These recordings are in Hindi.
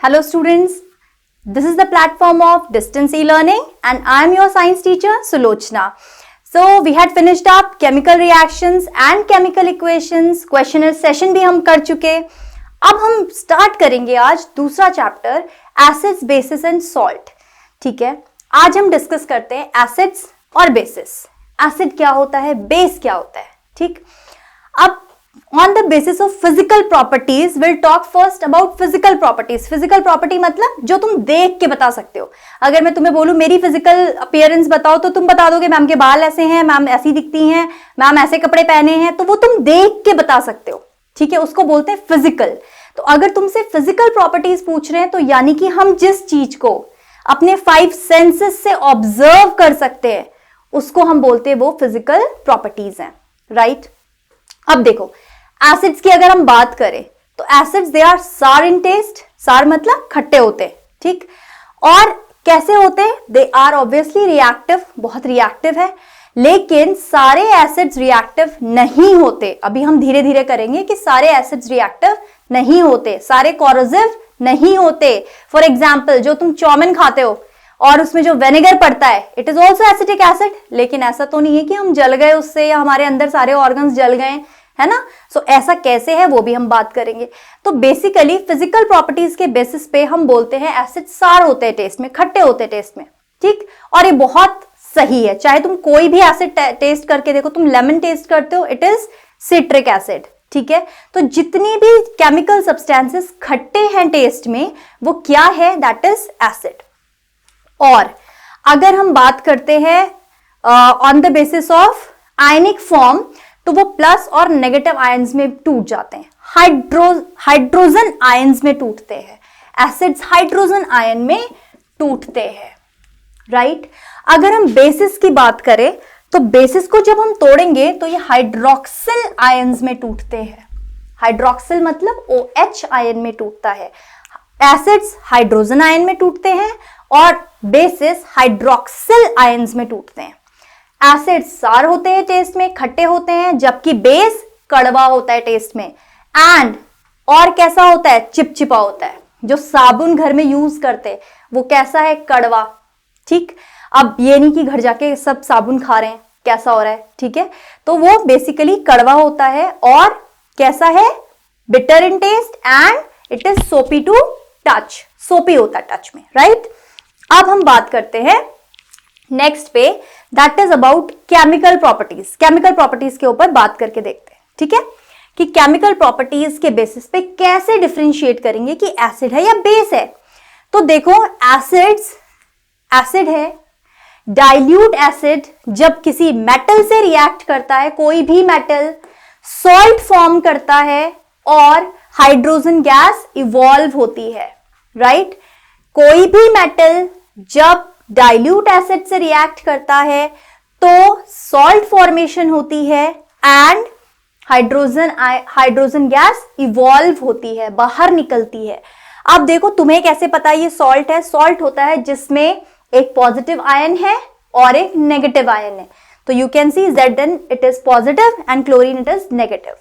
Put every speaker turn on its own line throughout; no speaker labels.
Hello students, this is the platform of distance e-learning and I am your science teacher Sulochna. So we had finished up chemical reactions and chemical equations, questionnaire session भी हम कर चुके. अब हम स्टार्ट करेंगे आज दूसरा chapter acids, basis and salt. ठीक है, आज हम डिस्कस करते हैं एसिड्स और बेसिस. एसिड क्या होता है, बेस क्या होता है. ठीक, अब on the basis of physical properties we'll talk first about physical properties. physical property मतलब जो तुम देख के बता सकते हो. अगर मैं तुम्हें बोलूं मेरी फिजिकल अपीयरेंस बताओ तो तुम बता दोगे मैम के बाल ऐसे हैं, मैम ऐसी दिखती हैं, मैम ऐसे कपड़े पहने हैं, तो वो तुम देख के बता सकते हो. ठीक है, उसको बोलते हैं फिजिकल. तो अगर तुमसे फिजिकल प्रॉपर्टीज पूछ रहे हैं तो यानी कि हम जिस चीज को अपने 5 सेंसेस से ऑब्जर्व कर सकते हैं उसको हम बोलते हैं वो फिजिकल प्रॉपर्टीज हैं. राइट, अब देखो एसिड्स की अगर हम बात करें तो एसिड्स दे आर सार इन टेस्ट. सार मतलब खट्टे होते हैं. ठीक, और कैसे होते हैं, दे आर ऑब्वियसली रिएक्टिव, बहुत रिएक्टिव है. लेकिन सारे एसिड्स रिएक्टिव नहीं होते. अभी हम धीरे धीरे करेंगे कि सारे एसिड्स रिएक्टिव नहीं होते, सारे कोरोसिव नहीं होते. फॉर एग्जाम्पल जो तुम चाउमीन खाते हो और उसमें जो विनेगर पड़ता है it is also acetic acid. लेकिन ऐसा तो नहीं है कि हम जल गए उससे या हमारे अंदर सारे ऑर्गन्स जल गए, है ना. सो ऐसा कैसे है वो भी हम बात करेंगे. तो बेसिकली फिजिकल प्रॉपर्टीज के बेसिस पे हम बोलते हैं एसिड सार होते हैं टेस्ट में, खट्टे होते हैं टेस्ट में. ठीक, और ये बहुत सही है. चाहे तुम कोई भी एसिड टेस्ट करके देखो, तुम लेमन टेस्ट करते हो, इट इज सिट्रिक एसिड. ठीक है, तो जितनी भी केमिकल सब्सटेंसेस खट्टे हैं टेस्ट में वो क्या है, दैट इज एसिड. और अगर हम बात करते हैं on the basis of ionic form तो वो प्लस और नेगेटिव आयंस में टूट जाते हैं. हाइड्रोजन आयंस में टूटते हैं. एसिड्स हाइड्रोजन आयन में टूटते हैं. राइट, अगर हम बेसिस की बात करें तो बेसिस को जब हम तोड़ेंगे तो ये हाइड्रोक्सिल आयंस में टूटते हैं. हाइड्रोक्सिल मतलब OH आयन में टूटता है. एसिड्स हाइड्रोजन आयन में टूटते हैं और बेसिस हाइड्रोक्सिल आयंस में टूटते हैं. एसिड सार होते हैं टेस्ट में, खट्टे होते हैं, जबकि बेस कड़वा होता है टेस्ट में. एंड और कैसा होता है, चिपचिपा होता है. जो साबुन घर में यूज करते हैं वो कैसा है, कड़वा. ठीक, अब ये नहीं कि घर जाके सब साबुन खा रहे हैं, कैसा हो रहा है. ठीक है, तो वो बेसिकली कड़वा होता है और कैसा है, bitter in taste and it is soapy to touch. Soapy होता है टच में. राइट, अब हम बात करते हैं नेक्स्ट पे, that is about chemical properties. Chemical properties के ऊपर बात करके देखते हैं. ठीक है, कि केमिकल प्रॉपर्टीज के बेसिस पे कैसे डिफरेंशिएट करेंगे कि एसिड है या बेस है. तो देखो एसिड है. डाइल्यूट एसिड जब किसी मेटल से रिएक्ट करता है, कोई भी मेटल, सॉल्ट फॉर्म करता है और हाइड्रोजन गैस इवॉल्व होती है. राइट, कोई भी मेटल जब डाइल्यूट एसिड से रिएक्ट करता है तो सॉल्ट फॉर्मेशन होती है एंड हाइड्रोजन गैस इवॉल्व होती है, बाहर निकलती है. अब देखो तुम्हें कैसे पता ये सॉल्ट है. सॉल्ट होता है जिसमें एक पॉजिटिव आयन है और एक नेगेटिव आयन है. तो you can see Zn it is positive and chlorine it is negative.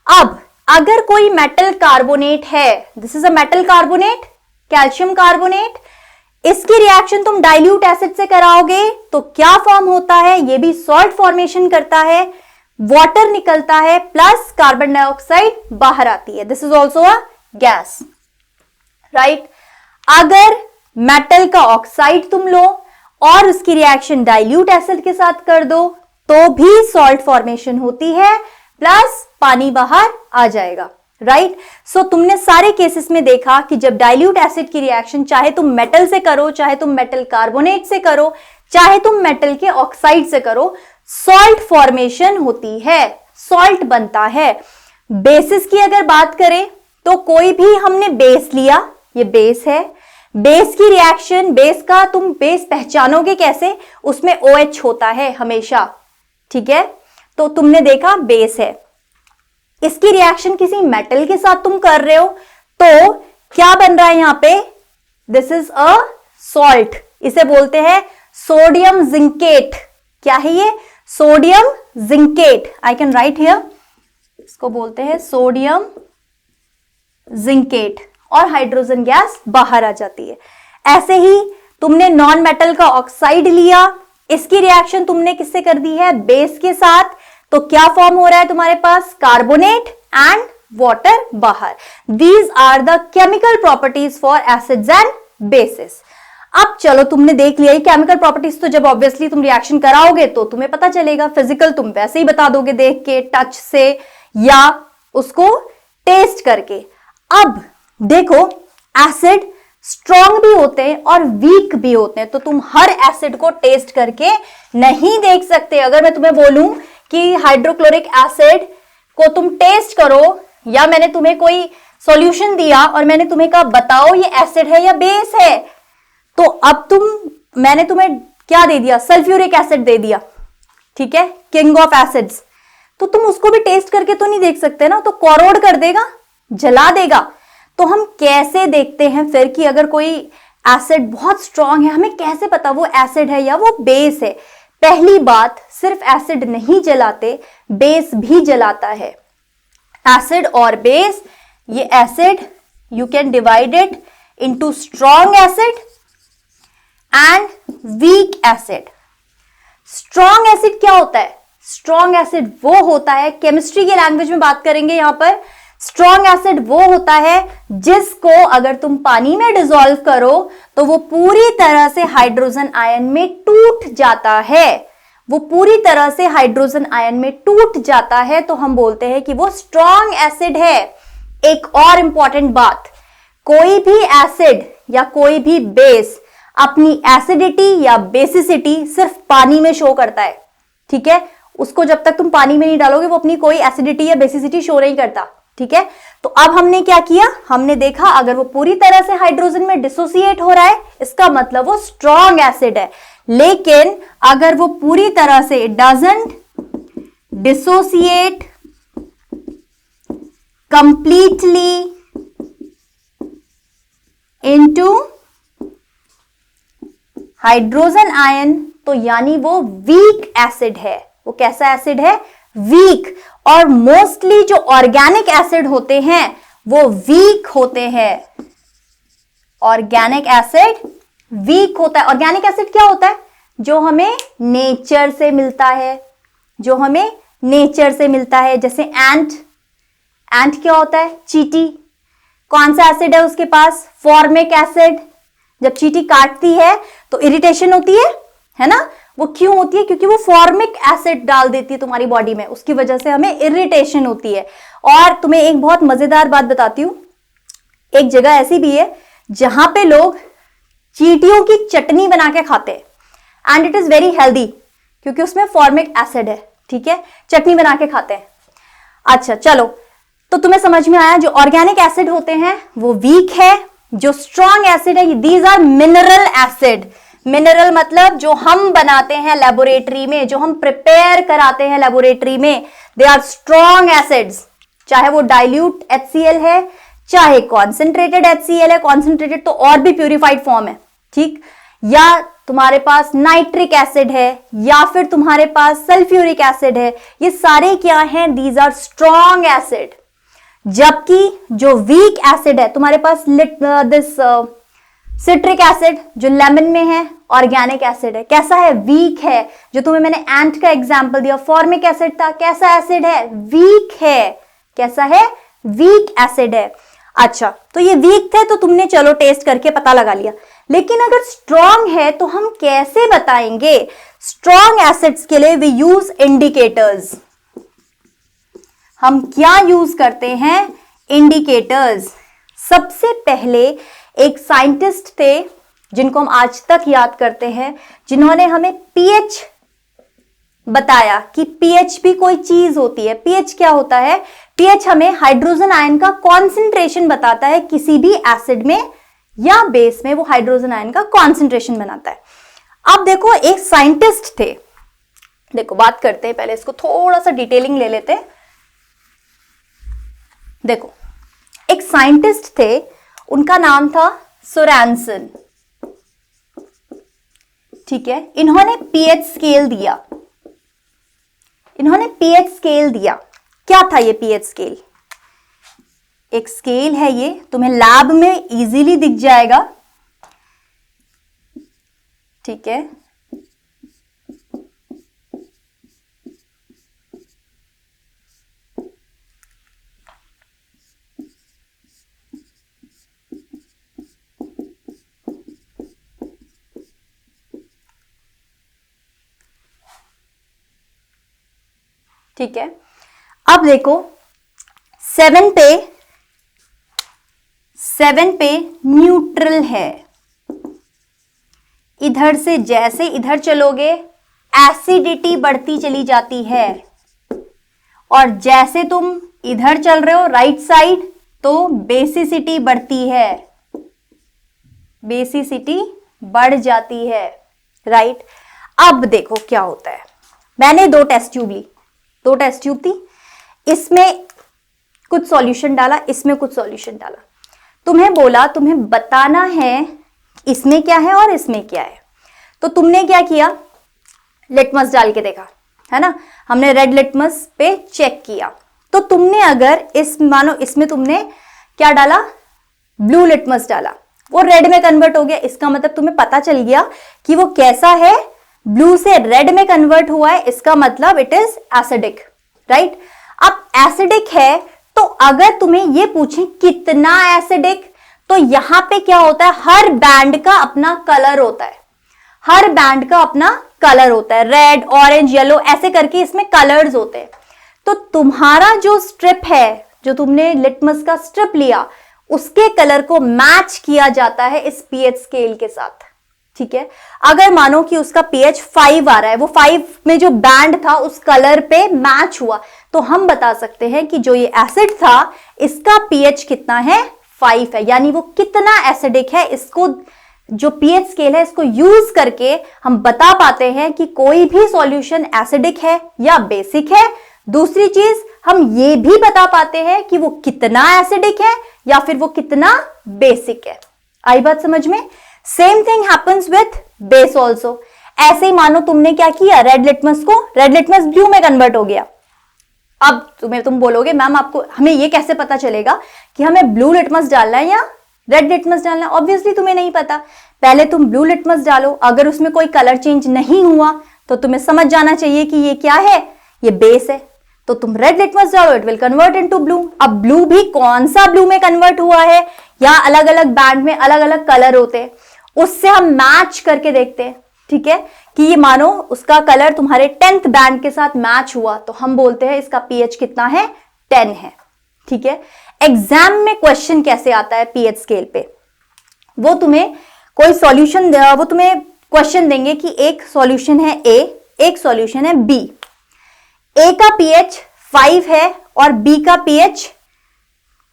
अब अगर कोई मेटल कार्बोनेट है, this is a metal carbonate, calcium carbonate, इसकी रिएक्शन तुम डाइल्यूट एसिड से कराओगे तो क्या फॉर्म होता है, ये भी सॉल्ट फॉर्मेशन करता है, वाटर निकलता है प्लस कार्बन डाइऑक्साइड बाहर आती है. This is also a gas. Right, अगर मेटल का ऑक्साइड तुम लो और उसकी रिएक्शन डाइल्यूट एसिड के साथ कर दो तो भी सॉल्ट फॉर्मेशन होती है प्लस पानी बाहर आ जाएगा. राइट, सो तुमने सारे केसेस में देखा कि जब डाइल्यूट एसिड की रिएक्शन चाहे तुम मेटल से करो, चाहे तुम मेटल कार्बोनेट से करो, चाहे तुम मेटल के ऑक्साइड से करो, सॉल्ट फॉर्मेशन होती है, सॉल्ट बनता है. बेसिस की अगर बात करें तो कोई भी हमने बेस लिया, ये बेस है. बेस की रिएक्शन, बेस का तुम बेस पहचानोगे कैसे, उसमें OH होता है हमेशा. ठीक है, तो तुमने देखा बेस है. इसकी रिएक्शन किसी मेटल के साथ तुम कर रहे हो तो क्या बन रहा है यहां पे, दिस इज अ सॉल्ट. इसे बोलते हैं सोडियम जिंकेट. क्या है ये, sodium zincate. I can write here, इसको बोलते हैं सोडियम जिंकेट. और हाइड्रोजन गैस बाहर आ जाती है। ऐसे ही तुमने नॉन मेटल का ऑक्साइड लिया, इसकी रिएक्शन तुमने किससे कर दी है, बेस के साथ, तो क्या फॉर्म हो रहा है तुम्हारे पास, कार्बोनेट एंड वाटर बाहर। These are the chemical properties for acids and bases. अब चलो तुमने देख लिया ये केमिकल प्रॉपर्टीज, तो जब ऑब्वियसली तुम रिएक्शन कराओगे तो तुम्हें पता चलेगा, फिजिकल तुम वैसे ही बता दोगे देख के, टच से या उसको टेस्ट करके। अब देखो एसिड स्ट्रॉन्ग भी होते हैं और वीक भी होते हैं, तो तुम हर एसिड को टेस्ट करके नहीं देख सकते। अगर मैं तुम्हें बोलूं कि हाइड्रोक्लोरिक एसिड को तुम टेस्ट करो, या मैंने तुम्हें कोई सॉल्यूशन दिया और मैंने तुम्हें कहा बताओ ये एसिड है या बेस है, तो अब मैंने तुम्हें क्या दे दिया, सल्फ्यूरिक एसिड दे दिया, ठीक है, किंग ऑफ एसिड्स, तो तुम उसको भी टेस्ट करके तो नहीं देख सकते ना, तो कोरोड कर देगा, जला देगा। तो हम कैसे देखते हैं फिर कि अगर कोई एसिड बहुत स्ट्रांग है, हमें कैसे पता वो एसिड है या वो बेस है। पहली बात, सिर्फ एसिड नहीं जलाते, बेस भी जलाता है। एसिड और बेस, ये acid you can divide it into strong acid and weak acid. Strong acid क्या होता है, स्ट्रॉन्ग एसिड वो होता है, केमिस्ट्री के लैंग्वेज में बात करेंगे यहां पर, स्ट्रॉन्ग एसिड वो होता है जिसको अगर तुम पानी में डिसॉल्व करो तो वो पूरी तरह से हाइड्रोजन आयन में टूट जाता है, वो पूरी तरह से हाइड्रोजन आयन में टूट जाता है, तो हम बोलते हैं कि वो स्ट्रॉन्ग एसिड है। एक और इंपॉर्टेंट बात, कोई भी एसिड या कोई भी बेस अपनी एसिडिटी या बेसिसिटी सिर्फ पानी में शो करता है, ठीक है, उसको जब तक तुम पानी में नहीं डालोगे वो अपनी कोई एसिडिटी या बेसिसिटी शो नहीं करता, ठीक है। तो अब हमने क्या किया, हमने देखा अगर वो पूरी तरह से हाइड्रोजन में डिसोसिएट हो रहा है, इसका मतलब वो स्ट्रॉन्ग एसिड है। लेकिन अगर वो पूरी तरह से doesn't dissociate completely into hydrogen ion, तो यानी वो वीक एसिड है। वो कैसा एसिड है, वीक। और मोस्टली जो ऑर्गेनिक एसिड होते हैं वो वीक होते हैं। ऑर्गेनिक एसिड वीक होता है। ऑर्गेनिक एसिड क्या होता है, जो हमें नेचर से मिलता है, जो हमें नेचर से मिलता है। जैसे एंट क्या होता है, चींटी, कौन सा एसिड है उसके पास, फॉर्मिक एसिड। जब चींटी काटती है तो इरिटेशन होती है ना, वो क्यों होती है, क्योंकि वो फॉर्मिक एसिड डाल देती है तुम्हारी बॉडी में, उसकी वजह से हमें इरिटेशन होती है। और तुम्हें एक बहुत मजेदार बात बताती हूं, एक जगह ऐसी भी है जहां पे लोग चींटियों की चटनी बना के खाते हैं and it is very healthy, क्योंकि उसमें फॉर्मिक एसिड है, ठीक है, चटनी बना के खाते हैं। अच्छा चलो, तो तुम्हें समझ में आया, जो ऑर्गेनिक एसिड होते हैं वो वीक है, जो स्ट्रॉन्ग एसिड है these are mineral acid. Mineral मतलब जो हम बनाते हैं लेबोरेटरी में, जो हम प्रिपेयर कराते हैं लेबोरेटरी में, दे आर स्ट्रॉन्ग एसिड्स। चाहे वो डाइल्यूट HCl है, चाहे कॉन्सेंट्रेटेड HCl है, कॉन्सेंट्रेटेड तो और भी प्यूरिफाइड फॉर्म है, ठीक, या तुम्हारे पास नाइट्रिक एसिड है, या फिर तुम्हारे पास सल्फ्यूरिक एसिड है, ये सारे क्या हैं, दीज आर स्ट्रॉन्ग एसिड। जबकि जो वीक एसिड है तुम्हारे पास दिस सिट्रिक एसिड जो लेमन में है, ऑर्गेनिक एसिड है, कैसा है, वीक है। जो तुम्हें मैंने एंट का एग्जांपल दिया, फॉर्मिक एसिड था, कैसा एसिड है, वीक है। कैसा है, वीक एसिड है। अच्छा, तो ये वीक थे तो तुमने चलो टेस्ट करके पता लगा लिया, लेकिन अगर स्ट्रॉन्ग है तो हम कैसे बताएंगे। स्ट्रॉन्ग एसिड्स के लिए वी यूज इंडिकेटर्स। हम क्या यूज करते हैं, इंडिकेटर्स। सबसे पहले एक साइंटिस्ट थे जिनको हम आज तक याद करते हैं, जिन्होंने हमें पीएच बताया कि पीएच भी कोई चीज होती है। पीएच क्या होता है, पीएच हमें हाइड्रोजन आयन का कॉन्सेंट्रेशन बताता है, किसी भी एसिड में या बेस में वो हाइड्रोजन आयन का कॉन्सेंट्रेशन बनाता है। अब देखो, एक साइंटिस्ट थे, देखो बात करते हैं, पहले इसको थोड़ा सा डिटेलिंग ले लेते हैं। देखो, एक साइंटिस्ट थे, उनका नाम था सोरेनसन, ठीक है। इन्होंने पीएच स्केल दिया, इन्होंने पीएच स्केल दिया। क्या था ये पीएच स्केल, एक स्केल है, ये तुम्हें लैब में इजीली दिख जाएगा, ठीक है। ठीक है, अब देखो 7 पे न्यूट्रल है। इधर से जैसे इधर चलोगे एसिडिटी बढ़ती चली जाती है, और जैसे तुम इधर चल रहे हो राइट साइड तो बेसिसिटी बढ़ती है, बेसिसिटी बढ़ जाती है, राइट। अब देखो क्या होता है, मैंने 2 टेस्ट ट्यूब ली, 2 टेस्ट ट्यूब थी, इसमें कुछ सॉल्यूशन डाला, इसमें कुछ सॉल्यूशन डाला, तुम्हें बोला तुम्हें बताना है इसमें क्या है और इसमें क्या है। तो तुमने क्या किया, लिटमस डाल के देखा, है ना, हमने रेड लिटमस पे चेक किया। तो तुमने अगर मानो इसमें तुमने क्या डाला, ब्लू लिटमस डाला, वो रेड में कन्वर्ट हो गया, इसका मतलब तुम्हें पता चल गया कि वो कैसा है, ब्लू से रेड में कन्वर्ट हुआ है, इसका मतलब इट इज एसिडिक, राइट। अब एसिडिक है तो अगर तुम्हें ये पूछे कितना एसिडिक, तो यहां पे क्या होता है, हर बैंड का अपना कलर होता है, हर बैंड का अपना कलर होता है, रेड, ऑरेंज, येलो, ऐसे करके इसमें कलर्स होते हैं। तो तुम्हारा जो स्ट्रिप है, जो तुमने लिटमस का स्ट्रिप लिया, उसके कलर को मैच किया जाता है इस पीएच स्केल के साथ, ठीक है। अगर मानो कि उसका पीएच 5 आ रहा है, वो 5 में जो बैंड था उस कलर पे मैच हुआ, तो हम बता सकते हैं कि जो ये एसिड था इसका पीएच कितना है, 5 है, यानी वो कितना एसिडिक है। इसको जो पीएच स्केल है इसको यूज करके हम बता पाते हैं कि कोई भी सॉल्यूशन एसिडिक है या बेसिक है। दूसरी चीज, हम ये भी बता पाते हैं कि वो कितना एसिडिक है या फिर वो कितना बेसिक है। आई बात समझ में? Same thing happens with base also. ऐसे ही मानो तुमने क्या किया, रेड लिटमस को, रेड लिटमस ब्लू में कन्वर्ट हो गया। अब तुम बोलोगे मैम आपको हमें ये कैसे पता चलेगा कि हमें ब्लू लिटमस डालना है या रेड लिटमस डालना है? ऑब्वियसली तुम्हें नहीं पता। पहले तुम ब्लू लिटमस डालो, अगर उसमें कोई कलर चेंज नहीं हुआ तो तुम्हें समझ जाना चाहिए कि ये क्या है, ये बेस है। तो तुम रेड लिटमस डालो, it will convert into blue. अब ब्लू भी कौन सा ब्लू में कन्वर्ट हुआ है, या अलग अलग बैंड में अलग अलग कलर होते हैं, उससे हम मैच करके देखते हैं, ठीक है। कि ये मानो उसका कलर तुम्हारे 10th बैंड के साथ मैच हुआ तो हम बोलते हैं इसका पीएच कितना है, 10 है, ठीक है। एग्जाम में क्वेश्चन कैसे आता है पीएच स्केल पे, वो तुम्हें कोई सॉल्यूशन, वो तुम्हें क्वेश्चन देंगे कि एक सॉल्यूशन है ए, एक सॉल्यूशन है बी। ए का पीएच 5 है और बी का पीएच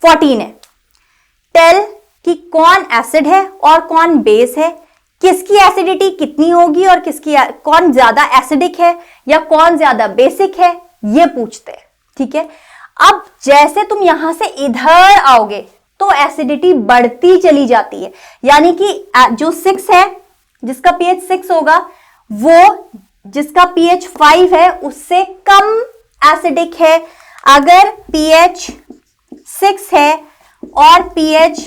14 है। टेल कि कौन एसिड है और कौन बेस है, किसकी एसिडिटी कितनी होगी और कौन ज्यादा एसिडिक है या कौन ज्यादा बेसिक है, ये पूछते हैं, ठीक है। अब जैसे तुम यहां से इधर आओगे तो एसिडिटी बढ़ती चली जाती है, यानी कि जो 6 है, जिसका पीएच 6 होगा, वो जिसका पीएच 5 है उससे कम एसिडिक है। अगर पीएच 6 है और पीएच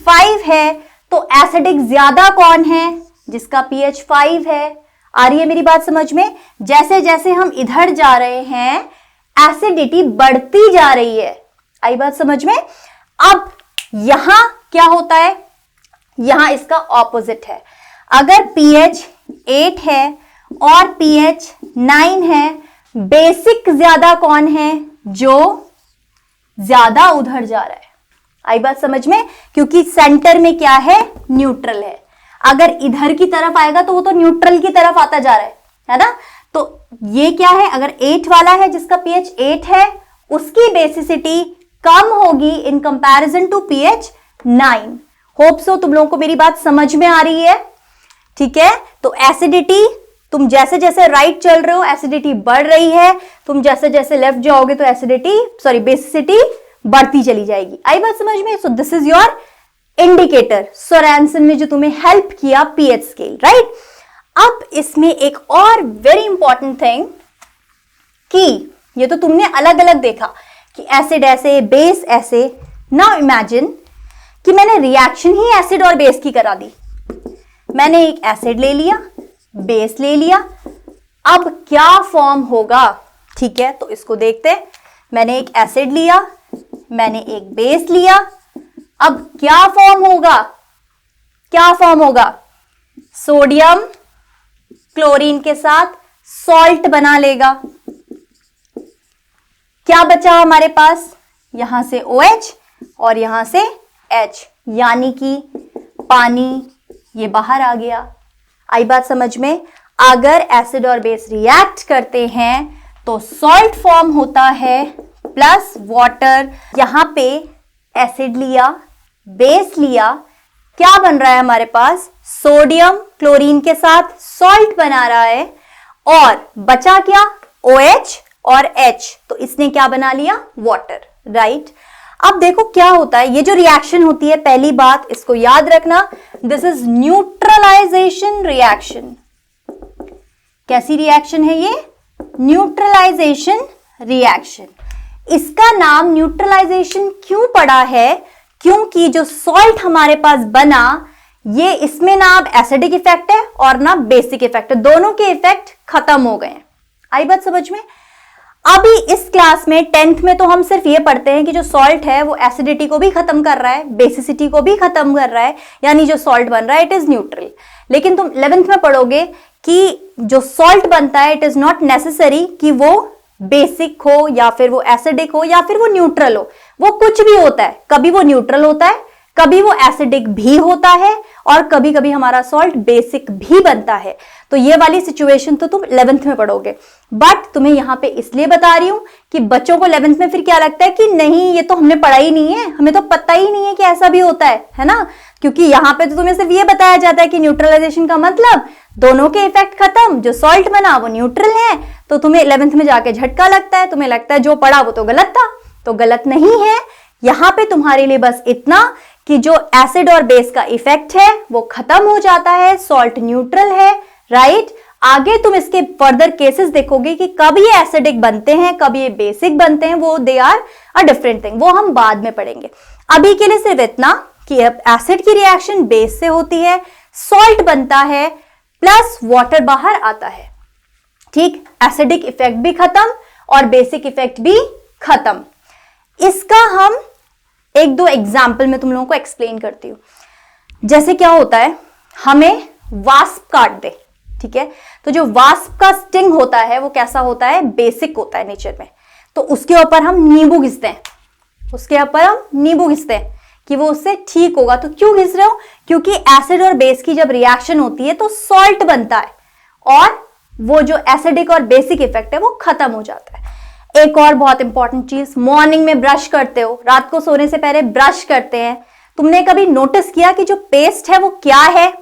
5 है तो एसिडिक ज्यादा कौन है, जिसका पीएच 5 है। आ रही है मेरी बात समझ में? जैसे जैसे हम इधर जा रहे हैं एसिडिटी बढ़ती जा रही है। आई बात समझ में? अब यहां क्या होता है, यहां इसका ऑपोजिट है। अगर पीएच 8 है और पीएच 9 है, बेसिक ज्यादा कौन है, जो ज्यादा उधर जा रहा है। आई बात समझ में? क्योंकि सेंटर में क्या है, न्यूट्रल है। अगर इधर की तरफ आएगा तो वो तो न्यूट्रल की तरफ आता जा रहा है ना। तो ये क्या है, अगर 8 वाला है जिसका पीएच 8 है, उसकी बेसिसिटी कम होगी in comparison to pH 9। Hope so तुम लोगों को मेरी बात समझ में आ रही है, ठीक है। तो एसिडिटी, तुम जैसे जैसे राइट चल रहे हो एसिडिटी बढ़ रही है, तुम जैसे जैसे लेफ्ट जाओगे तो बेसिसिटी बढ़ती चली जाएगी। आई बात समझ में? So this is your indicator Sorensen ने जो तुम्हें हेल्प किया पीएच स्केल, राइट। अब इसमें एक और वेरी इंपॉर्टेंट थिंग, कि ये तो तुमने अलग अलग देखा कि एसिड ऐसे, बेस ऐसे, नाउ इमेजिन कि मैंने रिएक्शन ही एसिड और बेस की करा दी। मैंने एक एसिड ले लिया, बेस ले लिया, अब क्या फॉर्म होगा? ठीक है, तो इसको देखते हैं। मैंने एक एसिड लिया, मैंने एक बेस लिया, अब क्या फॉर्म होगा? क्या फॉर्म होगा? सोडियम क्लोरीन के साथ सॉल्ट बना लेगा। क्या बचा हमारे पास? यहां से OH और यहां से H, यानी कि पानी ये बाहर आ गया। आई बात समझ में? अगर एसिड और बेस रिएक्ट करते हैं तो सॉल्ट फॉर्म होता है प्लस वाटर। यहां पे एसिड लिया, बेस लिया, क्या बन रहा है हमारे पास? सोडियम क्लोरीन के साथ सॉल्ट बना रहा है और बचा क्या? OH और H, तो इसने क्या बना लिया? Water, right. अब देखो क्या होता है, ये जो रिएक्शन होती है, पहली बात इसको याद रखना, दिस इज न्यूट्रलाइजेशन रिएक्शन। कैसी रिएक्शन है ये? Neutralization reaction. इसका नाम न्यूट्रलाइजेशन क्यों पड़ा है? क्योंकि जो सॉल्ट हमारे पास बना, ये इसमें ना अब एसिडिक इफेक्ट है और ना बेसिक इफेक्ट है, दोनों के इफेक्ट खत्म हो गए। आई बात समझ में? अभी इस क्लास में 10th में तो हम सिर्फ ये पढ़ते हैं कि जो सॉल्ट है वो एसिडिटी को भी खत्म कर रहा है, बेसिसिटी को भी खत्म कर रहा है, यानी जो सॉल्ट बन रहा है इट इज न्यूट्रल। लेकिन तुम 11th में पढ़ोगे कि जो सॉल्ट बनता है इट इज नॉट नेसेसरी कि वो बेसिक हो या फिर वो एसिडिक हो या फिर वो न्यूट्रल हो, वो कुछ भी होता है। कभी वो न्यूट्रल होता है, कभी वो एसिडिक भी होता है और कभी कभी हमारा सॉल्ट बेसिक भी बनता है। तो ये वाली सिचुएशन तो तुम 11th में पढ़ोगे, बट तुम्हें यहां पे इसलिए बता रही हूं कि बच्चों को 11th में फिर क्या लगता है कि नहीं ये तो हमने पढ़ा ही नहीं है, हमें तो पता ही नहीं है कि ऐसा भी होता है ना। क्योंकि यहां पे तो तुम्हें सिर्फ ये बताया जाता है कि न्यूट्रलाइजेशन का मतलब दोनों के इफेक्ट खत्म, जो सॉल्ट बना वो न्यूट्रल है। तो तुम्हें 11th में जाके झटका लगता है, तुम्हें लगता है जो पढ़ा वो तो गलत था। तो गलत नहीं है, यहां पे तुम्हारे लिए बस इतना कि जो एसिड और बेस का इफेक्ट है वो खत्म हो जाता है, सॉल्ट न्यूट्रल है, राइट। आगे तुम इसके फर्दर केसेस देखोगे कि कब ये एसिडिक बनते हैं, कब ये बेसिक बनते हैं, वो they are a different thing, वो हम बाद में पढ़ेंगे। अभी के लिए सिर्फ इतना कि अब एसिड की रिएक्शन बेस से होती है, सॉल्ट बनता है प्लस वाटर बाहर आता है। ठीक, एसिडिक इफेक्ट भी खत्म और बेसिक इफेक्ट भी खत्म। इसका हम एक दो एग्जाम्पल में तुम लोगों को एक्सप्लेन करती हूं। जैसे क्या होता है, हमें वास्प काट दे, ठीक है, तो जो वास्प का स्टिंग होता है वो कैसा होता है? बेसिक होता है नेचर में। तो उसके ऊपर हम नींबू घिसते हैं, उसके ऊपर हम नींबू घिसते हैं कि वो उससे ठीक होगा। तो क्यों घिस रहे हो? क्योंकि एसिड और बेस की जब रिएक्शन होती है तो सॉल्ट बनता है और वो जो एसिडिक और बेसिक इफेक्ट है वो खत्म हो जाता है। एक और बहुत इंपॉर्टेंट चीज, मॉर्निंग में ब्रश करते हो, रात को सोने से पहले ब्रश करते हैं, तुमने कभी नोटिस किया कि जो पेस्ट है वो क्या है?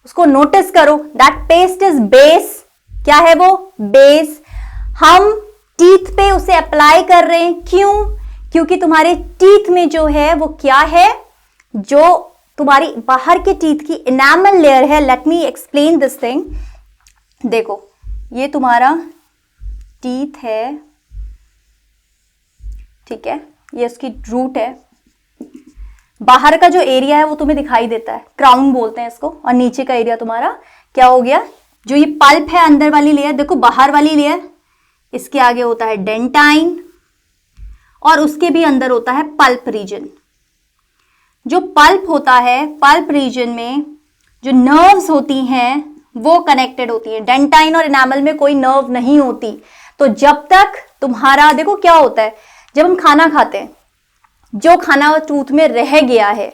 उसको नोटिस करो, दैट पेस्ट इज बेस। क्या है वो? बेस। हम टीथ पे उसे अप्लाई कर रहे हैं, क्यों? क्योंकि तुम्हारे टीथ में जो है वो क्या है? जो तुम्हारी बाहर के टीथ की इनामल लेयर है। Let me explain this thing. देखो, ये तुम्हारा टीथ है, ठीक है, ये उसकी रूट है। बाहर का जो एरिया है वो तुम्हें दिखाई देता है, क्राउन बोलते हैं इसको, और नीचे का एरिया तुम्हारा क्या हो गया? जो ये पल्प है, अंदर वाली लेयर, देखो बाहर वाली लेयर, इसके आगे होता है डेंटाइन और उसके भी अंदर होता है पल्प रीजन। जो पल्प होता है, पल्प रीजन में जो नर्व्स होती हैं वो कनेक्टेड होती है। डेंटाइन और एनामल में कोई नर्व नहीं होती। तो जब तक तुम्हारा, देखो क्या होता है, जब हम खाना खाते हैं, जो खाना टूथ में रह गया है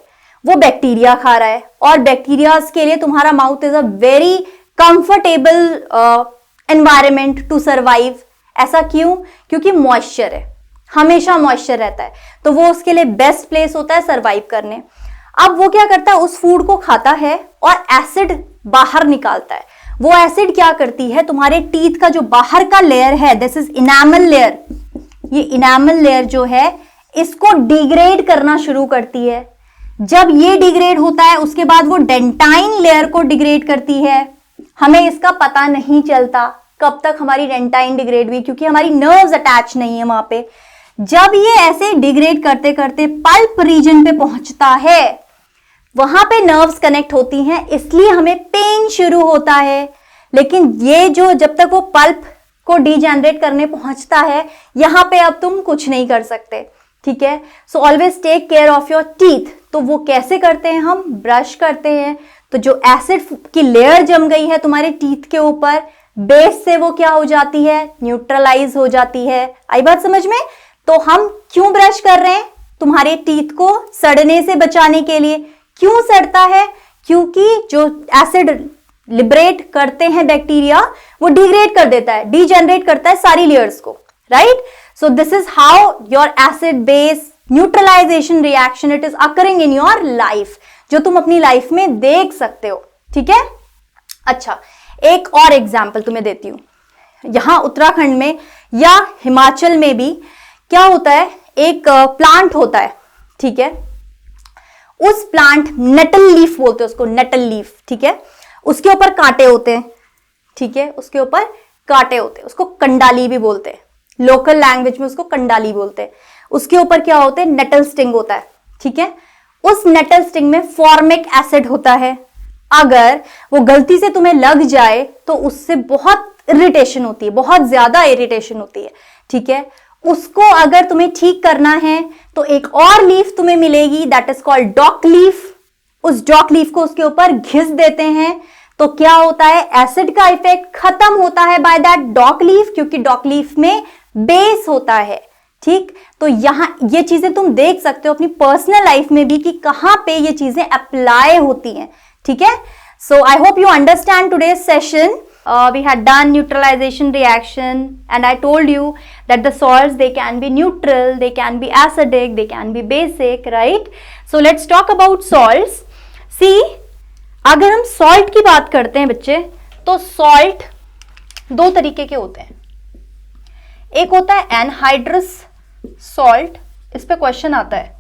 वो बैक्टीरिया खा रहा है, और बैक्टीरियाज के लिए तुम्हारा mouth is a very comfortable environment to survive. ऐसा क्यों? क्योंकि मॉइस्चर है, हमेशा मॉइस्चर रहता है, तो वो उसके लिए बेस्ट प्लेस होता है सर्वाइव करने। अब वो क्या करता है? उस फूड को खाता है और एसिड बाहर निकालता है। वो एसिड क्या करती है? तुम्हारे टीथ का जो बाहर का लेयर है, दिस इज इनामल लेयर, ये इनामल लेयर जो है इसको डिग्रेड करना शुरू करती है। जब ये डिग्रेड होता है उसके बाद वो डेंटाइन लेयर को डिग्रेड करती है। हमें इसका पता नहीं चलता कब तक हमारी डेंटाइन डिग्रेड हुई, क्योंकि हमारी नर्व्स अटैच नहीं है वहां पे। जब ये ऐसे डिग्रेड करते करते पल्प रीजन पे पहुंचता है, वहां पे नर्व्स कनेक्ट होती हैं, इसलिए हमें पेन शुरू होता है। लेकिन ये जो जब तक वो पल्प को डीजेनरेट करने पहुंचता है, यहां पे अब तुम कुछ नहीं कर सकते, ठीक है। So always take care of your teeth. तो वो कैसे करते हैं, हम ब्रश करते हैं, तो जो एसिड की लेयर जम गई है तुम्हारे टीथ के ऊपर, बेस से वो क्या हो जाती है, न्यूट्रलाइज हो जाती है। आई बात समझ में? तो हम क्यों ब्रश कर रहे हैं, तुम्हारे टीथ को सड़ने से बचाने के लिए। क्यों सड़ता है, क्योंकि जो एसिड लिबरेट करते हैं बैक्टीरिया, वो डिग्रेड कर देता है, डीजेनरेट करता है सारी लेयर्स को, right. So this is how your acid base neutralization reaction it is occurring in your life, जो तुम अपनी लाइफ में देख सकते हो, ठीक है। अच्छा, एक और एग्जाम्पल तुम्हें देती हूं। यहां उत्तराखंड में या हिमाचल में भी क्या होता है, एक प्लांट होता है, ठीक है। उस प्लांट, नटल लीफ बोलते हैं उसको, नटल लीफ, ठीक है। उसके ऊपर कांटे होते हैं, ठीक है, उसके ऊपर कांटे होते हैं, उसको कंडाली भी बोलते हैं, लोकल लैंग्वेज में उसको कंडाली बोलते हैं। उसके ऊपर क्या होते हैं, नटल स्टिंग होता है, ठीक है। उस नटल स्टिंग में फॉर्मिक एसिड होता है। अगर वो गलती से तुम्हें लग जाए तो उससे बहुत इरिटेशन होती है, बहुत ज्यादा इरिटेशन होती है, ठीक है। उसको अगर तुम्हें ठीक करना है तो एक और लीफ तुम्हें मिलेगी, that is called dock leaf. उस डॉक लीफ को उसके ऊपर घिस देते हैं, तो क्या होता है, एसिड का इफेक्ट खत्म होता है बाय दैट डॉक लीफ, क्योंकि डॉक लीफ में बेस होता है, ठीक। तो यहां ये चीजें तुम देख सकते हो अपनी पर्सनल लाइफ में भी कि कहां पे ये चीजें अप्लाई होती हैं, ठीक है। So I hope you understand today's session. We had done neutralization reaction and I told you that the salts, they can be neutral, they can be acidic, they can be basic, right? So let's talk about salts. See, अगर हम salt की बात करते हैं बच्चे, तो salt दो तरीके के होते हैं। एक होता है anhydrous salt, इस पे क्वेश्चन आता है,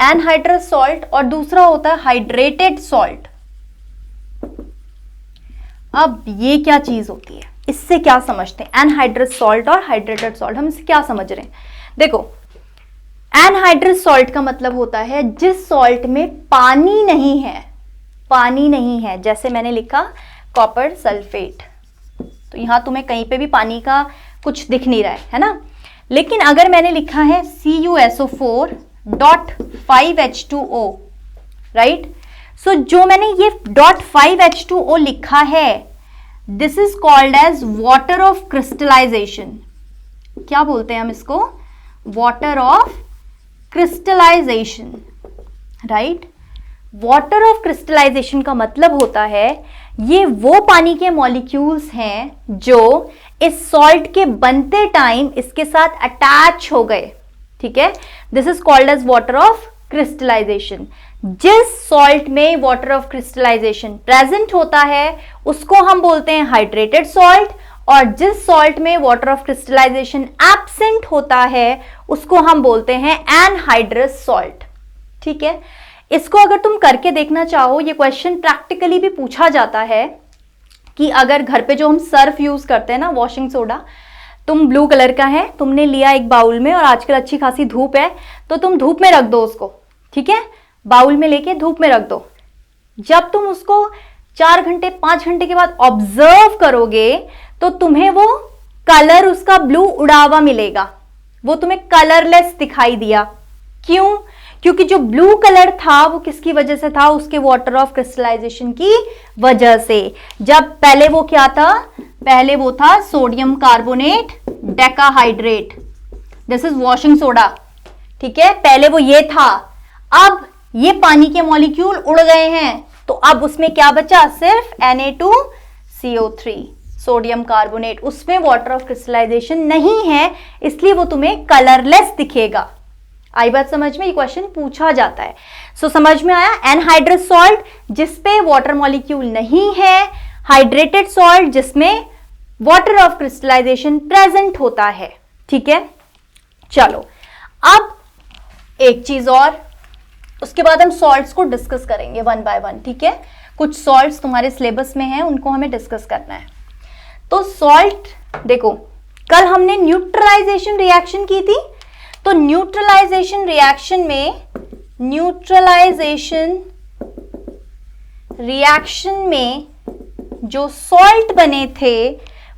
anhydrous salt, और दूसरा होता है hydrated salt। अब ये क्या चीज होती है, इससे क्या समझते हैं, एनहाइड्रस सॉल्ट और हाइड्रेटेड सॉल्ट, हम इससे क्या समझ रहे हैं। देखो, एनहाइड्रस सॉल्ट का मतलब होता है जिस सॉल्ट में पानी नहीं है, पानी नहीं है, जैसे मैंने लिखा कॉपर सल्फेट, तो यहां तुम्हें कहीं पे भी पानी का कुछ दिख नहीं रहा है ना। लेकिन अगर मैंने लिखा है CuSO4.5H2O, राइट। सो जो मैंने ये .5H2O लिखा है, this is called as water of crystallization. क्या बोलते हैं हम इसको, water of crystallization, right. Water of crystallization का मतलब होता है ये वो पानी के मॉलिक्यूल्स हैं जो इस सॉल्ट के बनते टाइम इसके साथ अटैच हो गए, ठीक है। This is called as water of crystallization. जिस सॉल्ट में वाटर ऑफ क्रिस्टलाइजेशन प्रेजेंट होता है उसको हम बोलते हैं हाइड्रेटेड सॉल्ट, और जिस सॉल्ट में वाटर ऑफ क्रिस्टलाइजेशन एब्सेंट होता है उसको हम बोलते हैं एनहाइड्रस सॉल्ट, ठीक है। इसको अगर तुम करके देखना चाहो, ये क्वेश्चन प्रैक्टिकली भी पूछा जाता है कि अगर घर पे जो हम सर्फ यूज करते हैं ना, वॉशिंग सोडा, तुम ब्लू कलर का है, तुमने लिया एक बाउल में, और आजकल अच्छी खासी धूप है तो तुम धूप में रख दो उसको, ठीक है, बाउल में लेके धूप में रख दो। जब तुम उसको 4 घंटे 5 घंटे के बाद ऑब्जर्व करोगे तो तुम्हें वो कलर उसका ब्लू उड़ा हुआ मिलेगा, वो तुम्हें कलरलेस दिखाई दिया। क्यों? क्योंकि जो ब्लू कलर था वो किसकी वजह से था, उसके वाटर ऑफ क्रिस्टलाइजेशन की वजह से। जब पहले वो क्या था, पहले वो था sodium carbonate decahydrate, this is washing soda, ठीक है, पहले वो ये था। अब ये पानी के मॉलिक्यूल उड़ गए हैं, तो अब उसमें क्या बचा, सिर्फ Na2CO3 सोडियम कार्बोनेट, उसमें वाटर ऑफ क्रिस्टलाइजेशन नहीं है, इसलिए वो तुम्हें कलरलेस दिखेगा। आई बात समझ में, ये क्वेश्चन पूछा जाता है। सो समझ में आया, एनहाइड्रस सॉल्ट जिसपे वाटर मॉलिक्यूल नहीं है, हाइड्रेटेड सॉल्ट जिसमें वाटर ऑफ क्रिस्टलाइजेशन प्रेजेंट होता है, ठीक है। चलो अब एक चीज और, उसके बाद हम सॉल्ट्स को डिस्कस करेंगे वन बाय वन, ठीक है। कुछ सॉल्ट्स तुम्हारे सिलेबस में हैं, उनको हमें डिस्कस करना है। तो सॉल्ट देखो, कल हमने न्यूट्रलाइजेशन रिएक्शन की थी, तो न्यूट्रलाइजेशन रिएक्शन में जो सॉल्ट बने थे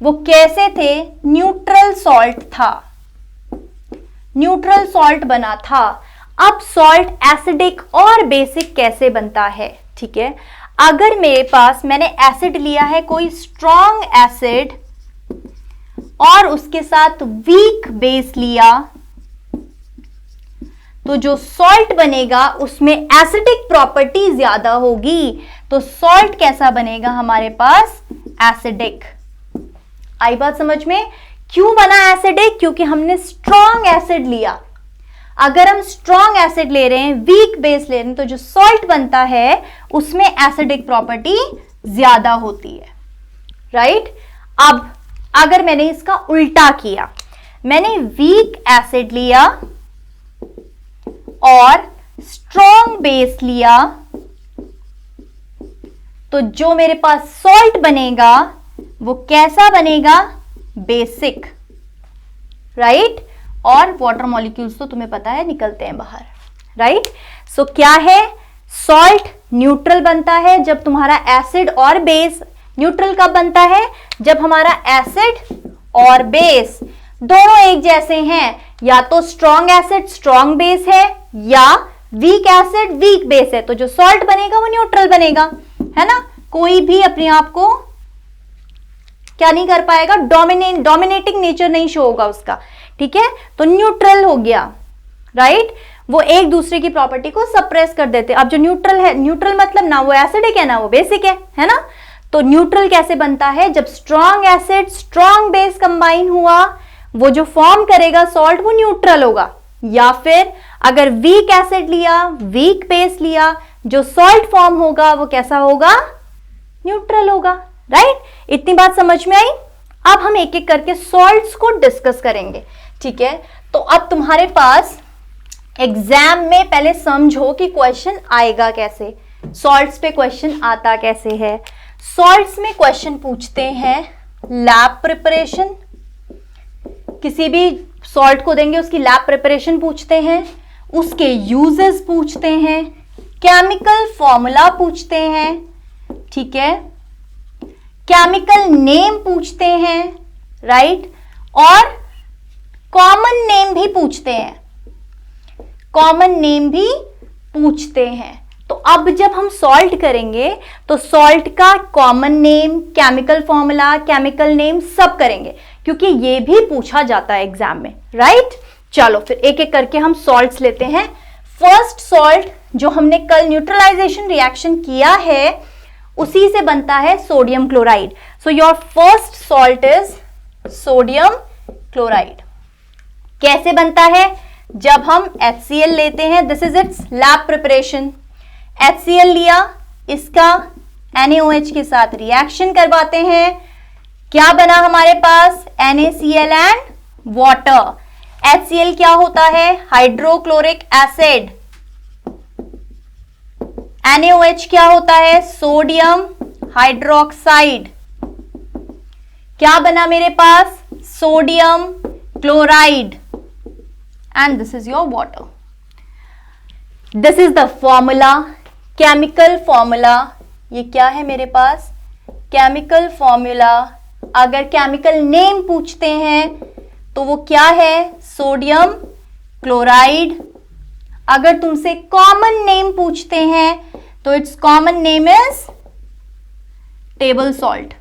वो कैसे थे? न्यूट्रल सॉल्ट था, न्यूट्रल सॉल्ट बना था। अब सॉल्ट एसिडिक और बेसिक कैसे बनता है? ठीक है, अगर मेरे पास मैंने एसिड लिया है, कोई स्ट्रॉन्ग एसिड, और उसके साथ वीक बेस लिया, तो जो सॉल्ट बनेगा उसमें एसिडिक प्रॉपर्टी ज्यादा होगी, तो सॉल्ट कैसा बनेगा हमारे पास? एसिडिक। आई बात समझ में? क्यों बना एसिडिक? क्योंकि हमने स्ट्रॉन्ग एसिड लिया। अगर हम स्ट्रॉन्ग एसिड ले रहे हैं, वीक बेस ले रहे हैं, तो जो सॉल्ट बनता है उसमें एसिडिक प्रॉपर्टी ज्यादा होती है, राइट? अब अगर मैंने इसका उल्टा किया, मैंने वीक एसिड लिया और स्ट्रॉन्ग बेस लिया, तो जो मेरे पास सॉल्ट बनेगा वो कैसा बनेगा? Basic, right? और वाटर मॉलिक्यूल्स तो तुम्हें पता है निकलते हैं बाहर, राइट? सो क्या है? सॉल्ट न्यूट्रल बनता है जब तुम्हारा एसिड और बेस, न्यूट्रल कब बनता है? जब हमारा एसिड और बेस दोनों एक जैसे हैं, या तो स्ट्रॉन्ग एसिड स्ट्रॉन्ग बेस है या वीक एसिड वीक बेस है, तो जो सॉल्ट बनेगा वो न्यूट्रल बनेगा, है ना? कोई भी अपने आप को क्या नहीं कर पाएगा, डोमिनेटिंग नेचर नहीं शो होगा उसका, ठीक है? तो न्यूट्रल हो गया, राइट? वो एक दूसरे की प्रॉपर्टी को सप्रेस कर देते। अब जो न्यूट्रल है, न्यूट्रल मतलब ना वो एसिडिक है ना वो बेसिक है ना? तो न्यूट्रल कैसे बनता है? जब strong acid strong base combine हुआ, वो जो फॉर्म करेगा सॉल्ट वो न्यूट्रल होगा। या फिर अगर वीक एसिड लिया वीक बेस लिया, जो सॉल्ट फॉर्म होगा वो कैसा होगा? न्यूट्रल होगा, राइट? इतनी बात समझ में आई? अब हम एक एक करके सॉल्ट्स को डिस्कस करेंगे, ठीक है? तो अब तुम्हारे पास एग्जाम में पहले समझो कि क्वेश्चन आएगा कैसे, सॉल्ट्स पे क्वेश्चन आता कैसे है। सॉल्ट्स में क्वेश्चन पूछते हैं लैब प्रिपरेशन, किसी भी सॉल्ट को देंगे उसकी लैब प्रिपरेशन पूछते हैं, उसके यूजेस पूछते हैं, केमिकल फॉर्मूला पूछते हैं, ठीक है? केमिकल नेम पूछते हैं, राइट? और कॉमन नेम भी पूछते हैं, कॉमन नेम भी पूछते हैं। तो अब जब हम सॉल्ट करेंगे तो सॉल्ट का common name, chemical formula, chemical name सब करेंगे, क्योंकि ये भी पूछा जाता है एग्जाम में, राइट? चलो फिर एक एक करके हम सॉल्ट्स लेते हैं। फर्स्ट सॉल्ट जो हमने कल न्यूट्रलाइजेशन रिएक्शन किया है उसी से बनता है sodium chloride. So your first salt is sodium chloride. कैसे बनता है? जब हम HCl लेते हैं, this is it's lab preparation. HCl लिया, इसका NaOH के साथ रिएक्शन करवाते हैं, क्या बना हमारे पास? NaCl and water. HCl क्या होता है? Hydrochloric acid. NaOH क्या होता है? Sodium hydroxide. क्या बना मेरे पास? Sodium chloride and this is your water. This is the formula, chemical formula. ये क्या है मेरे पास? Chemical formula. अगर केमिकल नेम पूछते हैं तो वो क्या है? Sodium chloride. अगर तुमसे कॉमन नेम पूछते हैं तो its common name is table salt,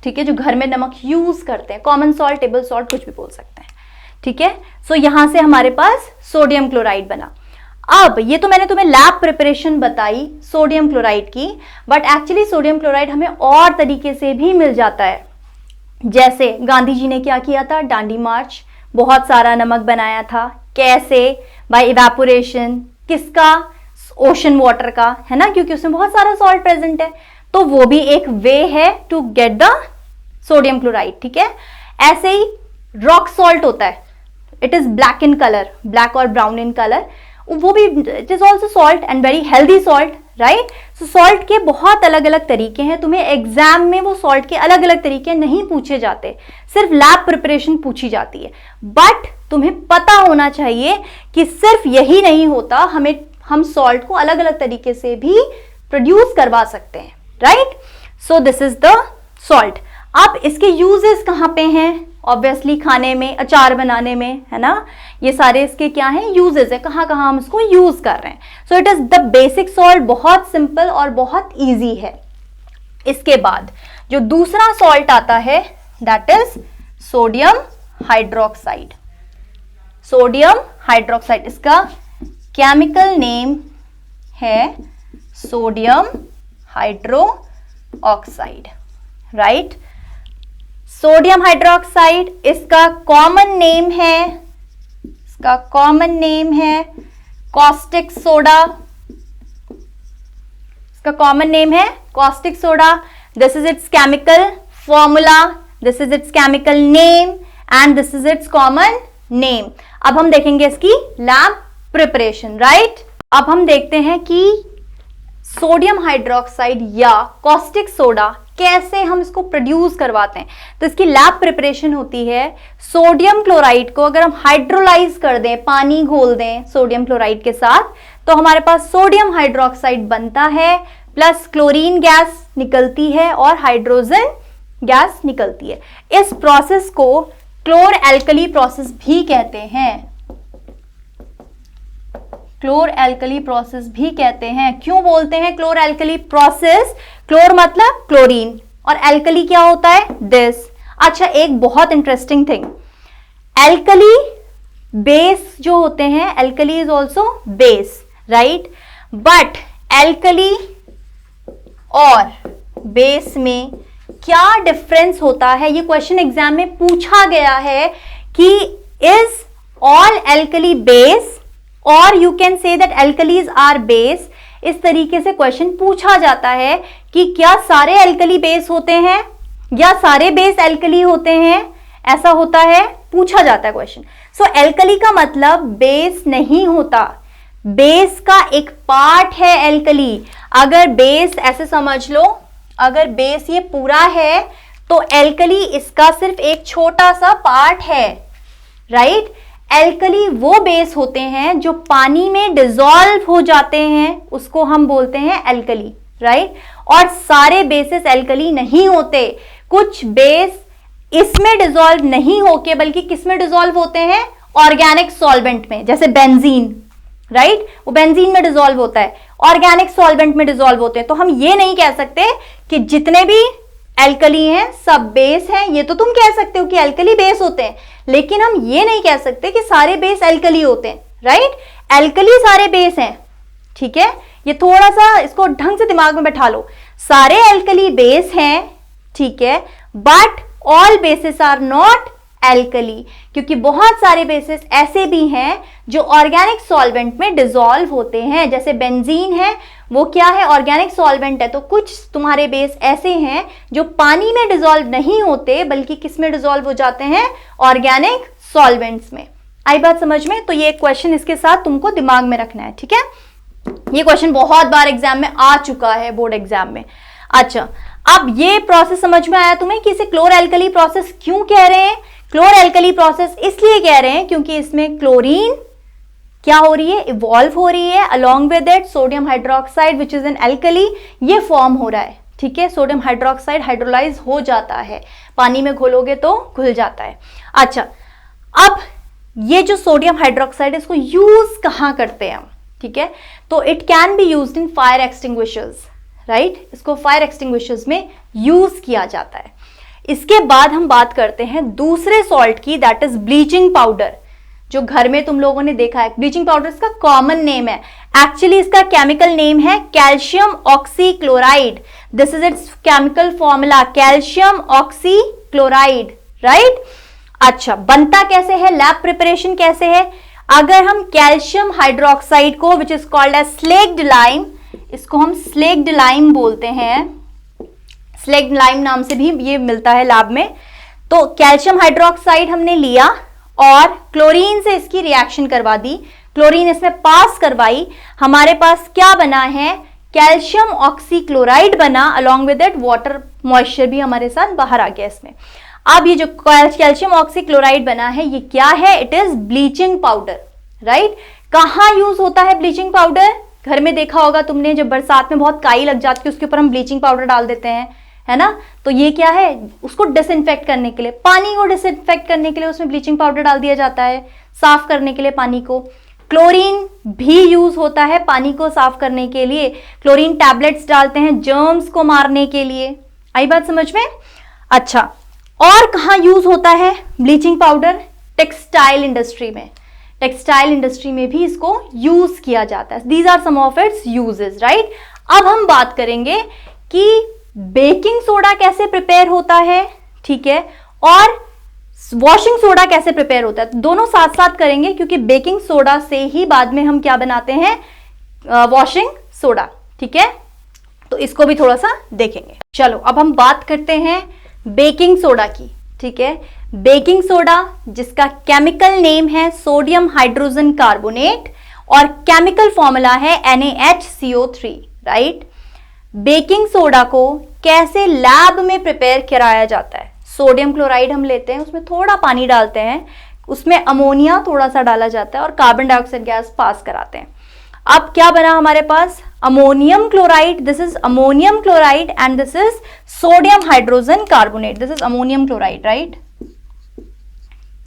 ठीक है? जो घर में नमक यूज करते हैं, कॉमन सॉल्ट, टेबल सॉल्ट, कुछ भी बोल सकते हैं, ठीक है? सो यहां से हमारे पास सोडियम क्लोराइड बना। अब ये तो मैंने तुम्हें लैब प्रिपरेशन बताई सोडियम क्लोराइड की, बट एक्चुअली सोडियम क्लोराइड हमें और तरीके से भी मिल जाता है। जैसे गांधी जी ने क्या किया था? डांडी मार्च, बहुत सारा नमक बनाया था। कैसे? By evaporation. किसका? ओशन वाटर का, है ना? क्योंकि उसमें बहुत सारा सॉल्ट प्रेजेंट है, तो वो भी एक वे है to get the sodium chloride, ठीक है? ऐसे ही रॉक सॉल्ट होता है, it is black in colour, black और ब्राउन इन कलर। वो भी it is also salt and very healthy salt, right. So salt के बहुत अलग अलग तरीके हैं, तुम्हें एग्जाम में वो सॉल्ट के अलग अलग तरीके नहीं पूछे जाते, सिर्फ लैब प्रिपरेशन पूछी जाती है। बट तुम्हें पता होना चाहिए कि सिर्फ यही नहीं होता, हम सॉल्ट को अलग अलग तरीके से भी प्रोड्यूस करवा सकते हैं, right. So this is the salt. अब इसके यूजेस कहाँ पे हैं? ऑब्वियसली खाने में, अचार बनाने में, है ना, ये सारे इसके क्या हैं, यूजेस है, कहाँ कहाँ हम इसको यूज कर रहे हैं। So it is the basic salt, बहुत सिंपल और बहुत इजी है। इसके बाद जो दूसरा सॉल्ट आता है that is sodium hydroxide. Sodium hydroxide, इसका केमिकल नेम है sodium hydro oxide, right. Sodium hydroxide, इसका कॉमन नेम है कॉस्टिक सोडा। इसका कॉमन नेम है caustic soda. This is it's chemical formula, this is it's chemical name and this is it's common name. अब हम देखेंगे इसकी लैब प्रिपरेशन, राइट। अब हम देखते हैं कि सोडियम हाइड्रोक्साइड या कॉस्टिक सोडा कैसे हम इसको प्रोड्यूस करवाते हैं। तो इसकी लैब प्रिपरेशन होती है, सोडियम क्लोराइड को अगर हम हाइड्रोलाइज कर दें, पानी घोल दें सोडियम क्लोराइड के साथ, तो हमारे पास सोडियम हाइड्रोक्साइड बनता है, प्लस क्लोरीन गैस निकलती है और हाइड्रोजन गैस निकलती है। इस प्रोसेस को क्लोर एल्कली प्रोसेस भी कहते हैं। क्लोर एल्कली प्रोसेस भी कहते हैं। क्यों बोलते हैं क्लोर एल्कली प्रोसेस? क्लोर मतलब क्लोरीन और एल्कली क्या होता है? दिस। अच्छा, एक बहुत इंटरेस्टिंग थिंग, एल्कली बेस जो होते हैं, alkali is also base, right. But alkali और बेस में क्या डिफरेंस होता है? ये क्वेश्चन एग्जाम में पूछा गया है कि इज ऑल एल्कली बेस और you can say that alkalis are base. इस तरीके से क्वेश्चन पूछा जाता है कि क्या सारे एल्कली बेस होते हैं या सारे बेस एल्कली होते हैं, ऐसा होता है, पूछा जाता है क्वेश्चन। सो एल्कली का मतलब बेस नहीं होता, बेस का एक पार्ट है एल्कली। अगर बेस ऐसे समझ लो, अगर बेस ये पूरा है तो एल्कली इसका सिर्फ एक छोटा सा पार्ट है, राइट। एल्कली वो बेस होते हैं जो पानी में डिसॉल्व हो जाते हैं, उसको हम बोलते हैं एल्कली, राइट। और सारे बेसेस एल्कली नहीं होते, कुछ बेस इसमें डिसॉल्व नहीं होके बल्कि किस में डिसॉल्व होते हैं? ऑर्गेनिक सॉल्वेंट में, जैसे बेंजीन, राइट, वो बेंजीन में डिसॉल्व होता है, ऑर्गेनिक सॉल्वेंट में डिसॉल्व होते हैं। तो हम ये नहीं कह सकते कि जितने भी एल्कली हैं सब बेस हैं। ये तो तुम कह सकते हो कि एल्कली बेस होते हैं, लेकिन हम ये नहीं कह सकते कि सारे बेस एल्कली होते हैं, राइट। एल्कली सारे बेस हैं, ठीक है। ये थोड़ा सा इसको ढंग से दिमाग में बैठा लो, सारे एल्कली बेस हैं, ठीक है, but all bases are not alkali, क्योंकि बहुत सारे बेसिस ऐसे भी हैं जो ऑर्गेनिक सॉल्वेंट में डिसॉल्व होते हैं। जैसे बेंजीन है, वो क्या है? ऑर्गेनिक सॉल्वेंट है। तो कुछ तुम्हारे बेस ऐसे हैं जो पानी में डिसॉल्व नहीं होते बल्कि किस में डिसॉल्व हो जाते हैं? ऑर्गेनिक सॉल्वेंट्स में। आई बात समझ में? तो ये क्वेश्चन इसके साथ तुमको दिमाग में रखना है, ठीक है। ये क्वेश्चन बहुत बार एग्जाम में आ चुका है, बोर्ड एग्जाम में। अच्छा, अब ये प्रोसेस समझ में आया तुम्हें कि इसे क्लोर एल्कली प्रोसेस क्यों कह रहे हैं? क्लोर एल्कली प्रोसेस इसलिए कह रहे हैं क्योंकि इसमें क्लोरीन क्या हो रही है? इवॉल्व हो रही है, along with it sodium hydroxide which is an alkali, ये फॉर्म हो रहा है, ठीक है। सोडियम हाइड्रोक्साइड हाइड्रोलाइज हो जाता है, पानी में घोलोगे तो घुल जाता है। अच्छा, अब ये जो सोडियम हाइड्रोक्साइड इसको यूज कहाँ करते हैं हम, ठीक है। तो it can be used in fire extinguishers, right. इसको फायर एक्सटिंग्विशर्स में यूज किया जाता है। इसके बाद हम बात करते हैं दूसरे सॉल्ट की, दैट इज ब्लीचिंग पाउडर, जो घर में तुम लोगों ने देखा है। ब्लीचिंग पाउडर इसका कॉमन नेम है, एक्चुअली इसका केमिकल नेम है calcium oxychloride. This is it's chemical formula, calcium oxychloride, right. अच्छा, बनता कैसे है? लैब प्रिपरेशन कैसे है? अगर हम कैल्शियम हाइड्रोक्साइड को which is called as slaked lime, इसको हम स्लेक्ड लाइम बोलते हैं, स्लेक्ड लाइम नाम से भी ये मिलता है लैब में। तो कैल्शियम हाइड्रोक्साइड हमने लिया और क्लोरीन से इसकी रिएक्शन करवा दी, क्लोरीन इसमें पास करवाई, हमारे पास क्या बना है, कैल्शियम ऑक्सीक्लोराइड बना, along with it water moisture भी हमारे साथ बाहर आ गया इसमें। अब ये जो कैल्शियम ऑक्सीक्लोराइड बना है ये क्या है, it is bleaching powder, right. कहाँ यूज होता है ब्लीचिंग पाउडर, घर में देखा होगा तुमने, जब बरसात में बहुत काई लग जाती है उसके ऊपर हम ब्लीचिंग पाउडर डाल देते हैं, है ना। तो ये क्या है, उसको डिसइंफेक्ट करने के लिए, पानी को डिसइंफेक्ट करने के लिए उसमें ब्लीचिंग पाउडर डाल दिया जाता है, साफ करने के लिए पानी को। क्लोरीन भी यूज होता है पानी को साफ करने के लिए, क्लोरीन टैबलेट्स डालते हैं जर्म्स को मारने के लिए। आई बात समझ में? अच्छा, और कहाँ यूज होता है ब्लीचिंग पाउडर, टेक्सटाइल इंडस्ट्री में, टेक्सटाइल इंडस्ट्री में भी इसको यूज किया जाता है। These are some of its uses, right. अब हम बात करेंगे कि बेकिंग सोडा कैसे प्रिपेयर होता है, ठीक है, और वॉशिंग सोडा कैसे प्रिपेयर होता है। दोनों साथ साथ करेंगे क्योंकि बेकिंग सोडा से ही बाद में हम क्या बनाते हैं, वॉशिंग सोडा, ठीक है। तो इसको भी थोड़ा सा देखेंगे। चलो अब हम बात करते हैं बेकिंग सोडा की, ठीक है। बेकिंग सोडा जिसका केमिकल नेम है सोडियम हाइड्रोजन कार्बोनेट और केमिकल फॉर्मूला है NaHCO3, राइट। बेकिंग सोडा को कैसे लैब में प्रिपेयर कराया जाता है, सोडियम क्लोराइड हम लेते हैं, उसमें थोड़ा पानी डालते हैं, उसमें अमोनिया थोड़ा सा डाला जाता है और कार्बन डाइऑक्साइड गैस पास कराते हैं। अब क्या बना हमारे पास, ammonium chloride, this is ammonium chloride and this is sodium hydrogen carbonate, this is ammonium chloride, right.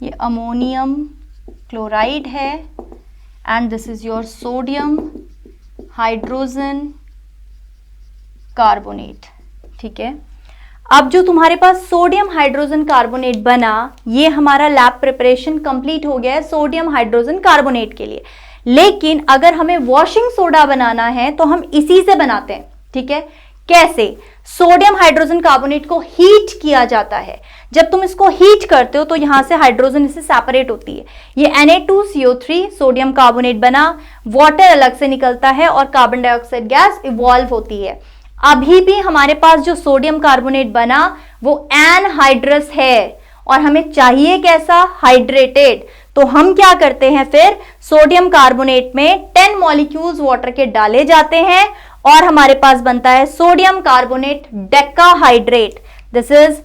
ये अमोनियम क्लोराइड है and this is your sodium hydrogen carbonate, ठीक है। अब जो तुम्हारे पास सोडियम हाइड्रोजन कार्बोनेट बना, ये हमारा लैब प्रिपरेशन कंप्लीट हो गया है सोडियम हाइड्रोजन कार्बोनेट के लिए। लेकिन अगर हमें वॉशिंग सोडा बनाना है तो हम इसी से बनाते हैं, ठीक है। कैसे, सोडियम हाइड्रोजन कार्बोनेट को हीट किया जाता है। जब तुम इसको हीट करते हो तो यहां से हाइड्रोजन इससे सेपरेट होती है, ये Na2CO3 सोडियम कार्बोनेट बना, वाटर अलग से निकलता है और कार्बन डाइऑक्साइड गैस इवॉल्व होती है। अभी भी हमारे पास जो सोडियम कार्बोनेट बना वो एनहाइड्रस है और हमें चाहिए कैसा, हाइड्रेटेड। तो हम क्या करते हैं, फिर सोडियम कार्बोनेट में 10 मॉलिक्यूल्स वाटर के डाले जाते हैं और हमारे पास बनता है sodium carbonate decahydrate. This is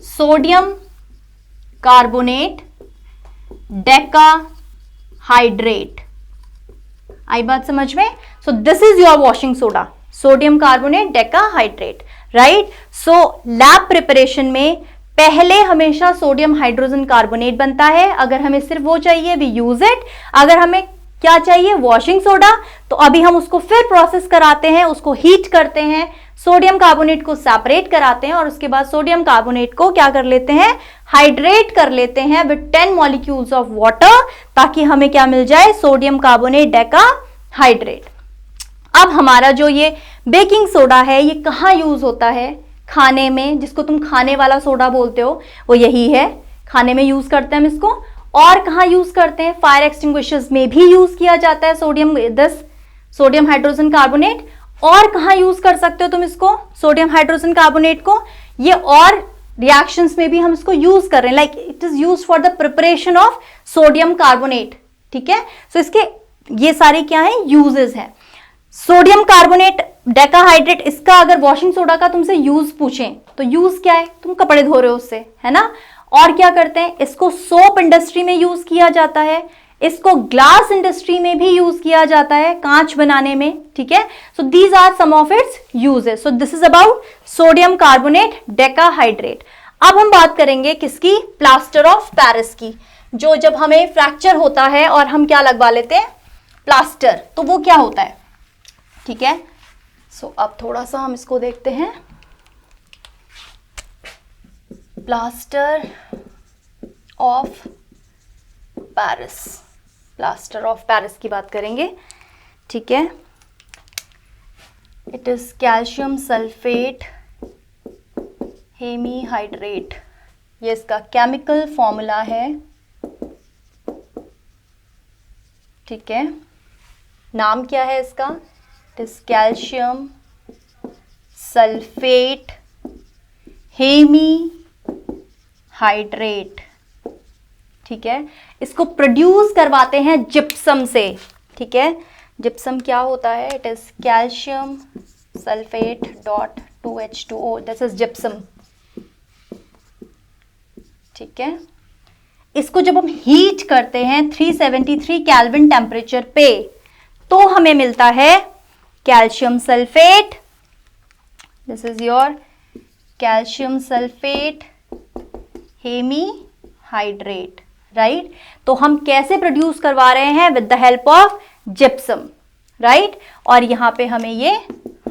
sodium carbonate decahydrate. आई बात समझ में? So this is your washing soda, sodium carbonate decahydrate, right. So lab preparation में पहले हमेशा सोडियम हाइड्रोजन कार्बोनेट बनता है, अगर हमें सिर्फ वो चाहिए वी यूज इट, अगर हमें क्या चाहिए वॉशिंग सोडा, तो अभी हम उसको फिर प्रोसेस कराते हैं, उसको हीट करते हैं, सोडियम कार्बोनेट को सेपरेट कराते हैं और उसके बाद सोडियम कार्बोनेट को क्या कर लेते हैं, हाइड्रेट कर लेते हैं विद 10 मॉलिक्यूल्स ऑफ वाटर, ताकि हमें क्या मिल जाए, सोडियम कार्बोनेट डेकाहाइड्रेट। अब हमारा जो ये बेकिंग सोडा है ये कहाँ यूज होता है, खाने में, जिसको तुम खाने वाला सोडा बोलते हो वो यही है, खाने में यूज करते हैं हम इसको। और कहाँ यूज करते हैं, फायर एक्सटिंग्विशर्स में भी यूज किया जाता है सोडियम हाइड्रोजन कार्बोनेट। और कहाँ यूज कर सकते हो तुम इसको, सोडियम हाइड्रोजन कार्बोनेट को, ये और रिएक्शंस में भी हम इसको यूज कर रहे हैं, like it is use for the preparation of sodium carbonate, ठीक है। सो इसके ये सारे क्या है, यूजेस हैं। सोडियम कार्बोनेट डेकाहाइड्रेट, इसका अगर वॉशिंग सोडा का तुमसे यूज पूछें तो यूज क्या है, तुम कपड़े धो रहे हो उससे, है ना। और क्या करते हैं, इसको सोप इंडस्ट्री में यूज किया जाता है, इसको ग्लास इंडस्ट्री में भी यूज किया जाता है, कांच बनाने में, ठीक है। So these are some of its uses. So this is about sodium carbonate decahydrate. अब हम बात करेंगे किसकी, प्लास्टर ऑफ पेरिस की, जो जब हमें फ्रैक्चर होता है और हम क्या लगवा लेते हैं, प्लास्टर, तो वो क्या होता है, ठीक है। सो अब थोड़ा सा हम इसको देखते हैं, plaster of Paris, plaster of Paris की बात करेंगे, ठीक है। It is calcium sulphate hemihydrate, ये इसका केमिकल फॉर्मूला है, ठीक है। नाम क्या है इसका, it is calcium sulphate hemihydrate, ठीक है, इसको प्रोड्यूस करवाते हैं जिप्सम से, ठीक है। जिप्सम क्या होता है? It is calcium sulphate dot 2H2O, this is gypsum, ठीक है। इसको जब हम हीट करते हैं 373 केल्विन टेम्परेचर पे, तो हमें मिलता है calcium sulphate, this is your calcium sulphate hemihydrate, right. तो हम कैसे प्रोड्यूस करवा रहे हैं? With the help of gypsum, right. और यहां पे हमें ये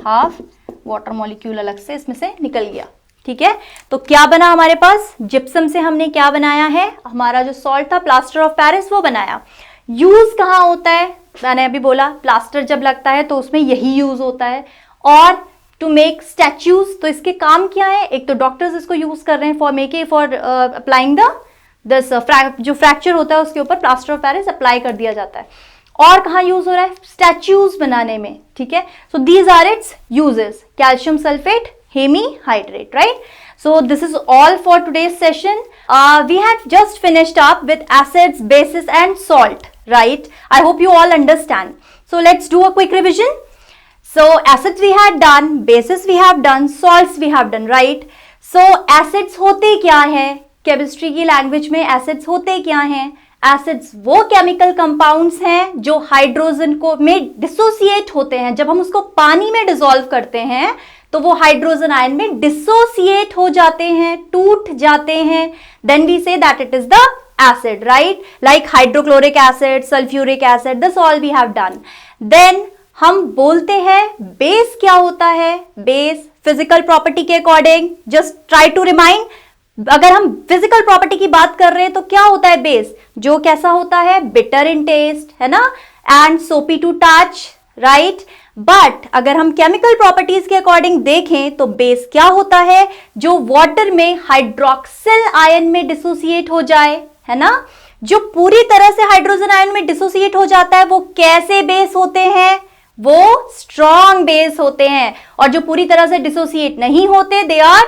हाफ वाटर मॉलिक्यूल अलग से इसमें से निकल गया, ठीक है। तो क्या बना हमारे पास? जिप्सम से हमने क्या बनाया है? हमारा जो सॉल्ट था प्लास्टर ऑफ पेरिस, वो बनाया। यूज कहाँ होता है? मैंने अभी बोला प्लास्टर जब लगता है तो उसमें यही यूज होता है। और टू मेक स्टैच्यूज, तो इसके काम क्या है? एक तो डॉक्टर्स इसको यूज कर रहे हैं फॉर अप्लाइंग दिस जो फ्रैक्चर होता है उसके ऊपर प्लास्टर ऑफ पेरिस अप्लाई कर दिया जाता है। और कहाँ यूज हो रहा है? स्टैच्यूज बनाने में, ठीक है। So these are its uses, calcium sulphate hemihydrate, right. So this is all for today's session. We have just finished up with acids, bases and salt, right? I hope you all understand. So let's do a quick revision. So acids we had done, bases we have done, salts we have done, right? So acids होते क्या है? केमिस्ट्री की लैंग्वेज में एसिड्स होते क्या हैं? एसिड्स वो केमिकल कंपाउंड्स हैं जो हाइड्रोजन को में डिसोसिएट होते हैं। जब हम उसको पानी में डिसॉल्व करते हैं तो वो हाइड्रोजन आयन में डिसोसिएट हो जाते हैं, टूट जाते हैं। Then we say that it is the acid, right. Like hydrochloric acid, sulphuric acid, this all we have done. Then हम बोलते हैं बेस क्या होता है? बेस फिजिकल प्रॉपर्टी के according, just try to remind, अगर हम फिजिकल प्रॉपर्टी की बात कर रहे हैं तो क्या होता है बेस? जो कैसा होता है? बिटर इन टेस्ट, है ना, एंड सोपी टू टच, राइट। बट अगर हम केमिकल प्रॉपर्टीज के अकॉर्डिंग देखें तो बेस क्या होता है? जो वाटर में हाइड्रोक्सिल आयन में डिसोसिएट हो जाए, है ना। जो पूरी तरह से हाइड्रोजन आयन में डिसोसिएट हो जाता है वो कैसे बेस होते हैं? वो स्ट्रॉन्ग बेस होते हैं। और जो पूरी तरह से डिसोसिएट नहीं होते, they are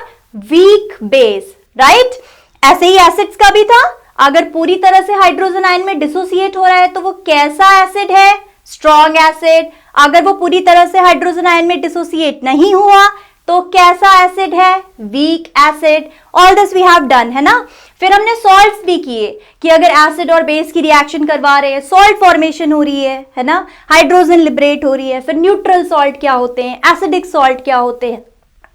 weak base, right. ऐसे ही एसिड्स का भी था, अगर पूरी तरह से हाइड्रोजन आयन में डिसोसिएट हो रहा है तो वो कैसा एसिड है? Strong acid. अगर वो पूरी तरह से हाइड्रोजन आयन में डिसोसिएट नहीं हुआ तो कैसा एसिड है? Weak acid. All this we have done, है ना। फिर हमने सॉल्ट्स भी किए कि अगर एसिड और बेस की रिएक्शन करवा रहे हैं, सॉल्ट फॉर्मेशन हो रही है ना, हाइड्रोजन लिबरेट हो रही है। फिर न्यूट्रल सॉल्ट क्या होते हैं, एसिडिक सॉल्ट क्या होते हैं,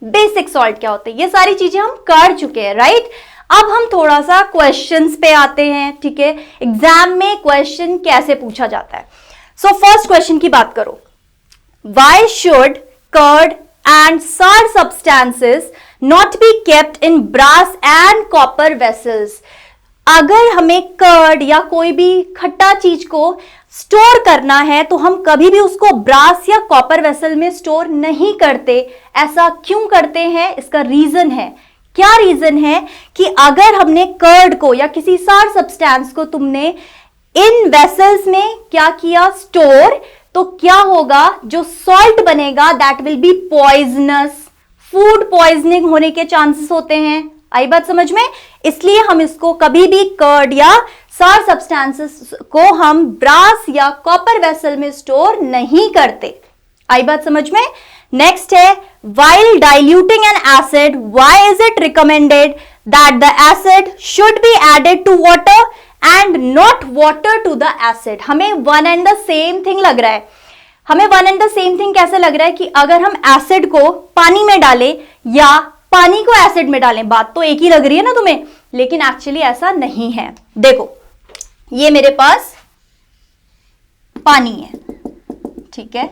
बेसिक सॉल्ट क्या होते हैं, ये सारी चीजें हम कर चुके हैं, राइट। अब हम थोड़ा सा क्वेश्चंस पे आते हैं, ठीक है। एग्जाम में क्वेश्चन कैसे पूछा जाता है। सो फर्स्ट क्वेश्चन की बात करो, why should curd and sour substances not be kept in brass and copper vessels. अगर हमें कर्ड या कोई भी खट्टा चीज को स्टोर करना है तो हम कभी भी उसको ब्रास या कॉपर वेसल में स्टोर नहीं करते। ऐसा क्यों करते हैं? इसका रीजन है। क्या रीजन है? कि अगर हमने कर्ड को या किसी सार सब्सटेंस को तुमने इन वेसल्स में क्या किया, स्टोर, तो क्या होगा? जो सॉल्ट बनेगा that will be poisonous. Food poisoning होने के चांसेस होते हैं। आई बात समझ में? इसलिए हम इसको कभी भी कर्ड या सार सब्सटेंसेस को हम ब्रास या कॉपर वेसल में स्टोर नहीं करते। आई बात समझ में? नेक्स्ट है, while diluting an acid, why is it recommended that the acid should be added to water and not water to the acid? हमें one and the same thing लग रहा है। हमें one and the same thing कैसे लग रहा है कि अगर हम एसिड को पानी में डालें या पानी को एसिड में डालें, बात तो एक ही लग रही है ना तुम्हें, लेकिन एक्चुअली ऐसा नहीं है। देखो, ये मेरे पास पानी है, ठीक है,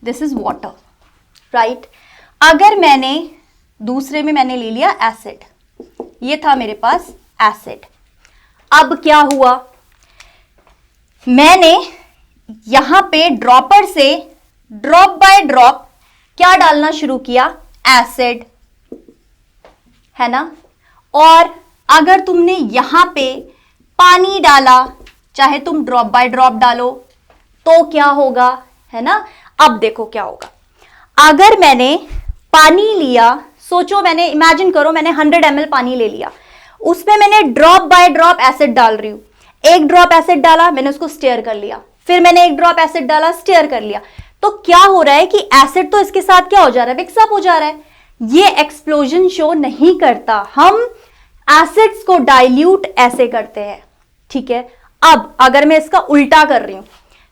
दिस इज वाटर, राइट। अगर मैंने दूसरे में मैंने ले लिया एसिड, ये था मेरे पास एसिड। अब क्या हुआ? मैंने यहां पे ड्रॉपर से ड्रॉप बाय ड्रॉप क्या डालना शुरू किया? एसिड, है ना। और अगर तुमने यहां पे पानी डाला, चाहे तुम ड्रॉप बाय ड्रॉप डालो, तो क्या होगा, है ना। अब देखो क्या होगा। अगर मैंने पानी लिया, सोचो, मैंने इमेजिन करो मैंने 100 ml पानी ले लिया, उसमें मैंने ड्रॉप बाय ड्रॉप एसिड डाल रही हूं। एक ड्रॉप एसिड डाला, मैंने उसको स्टेयर कर लिया, फिर मैंने एक ड्रॉप एसिड डाला, स्टेयर कर लिया, तो क्या हो रहा है कि एसिड तो इसके साथ क्या हो जा रहा है, मिक्सअप हो जा रहा है। ये एक्सप्लोजन शो नहीं करता, हम एसिड्स को डाइल्यूट ऐसे करते हैं, ठीक है। अब अगर मैं इसका उल्टा कर रही हूं,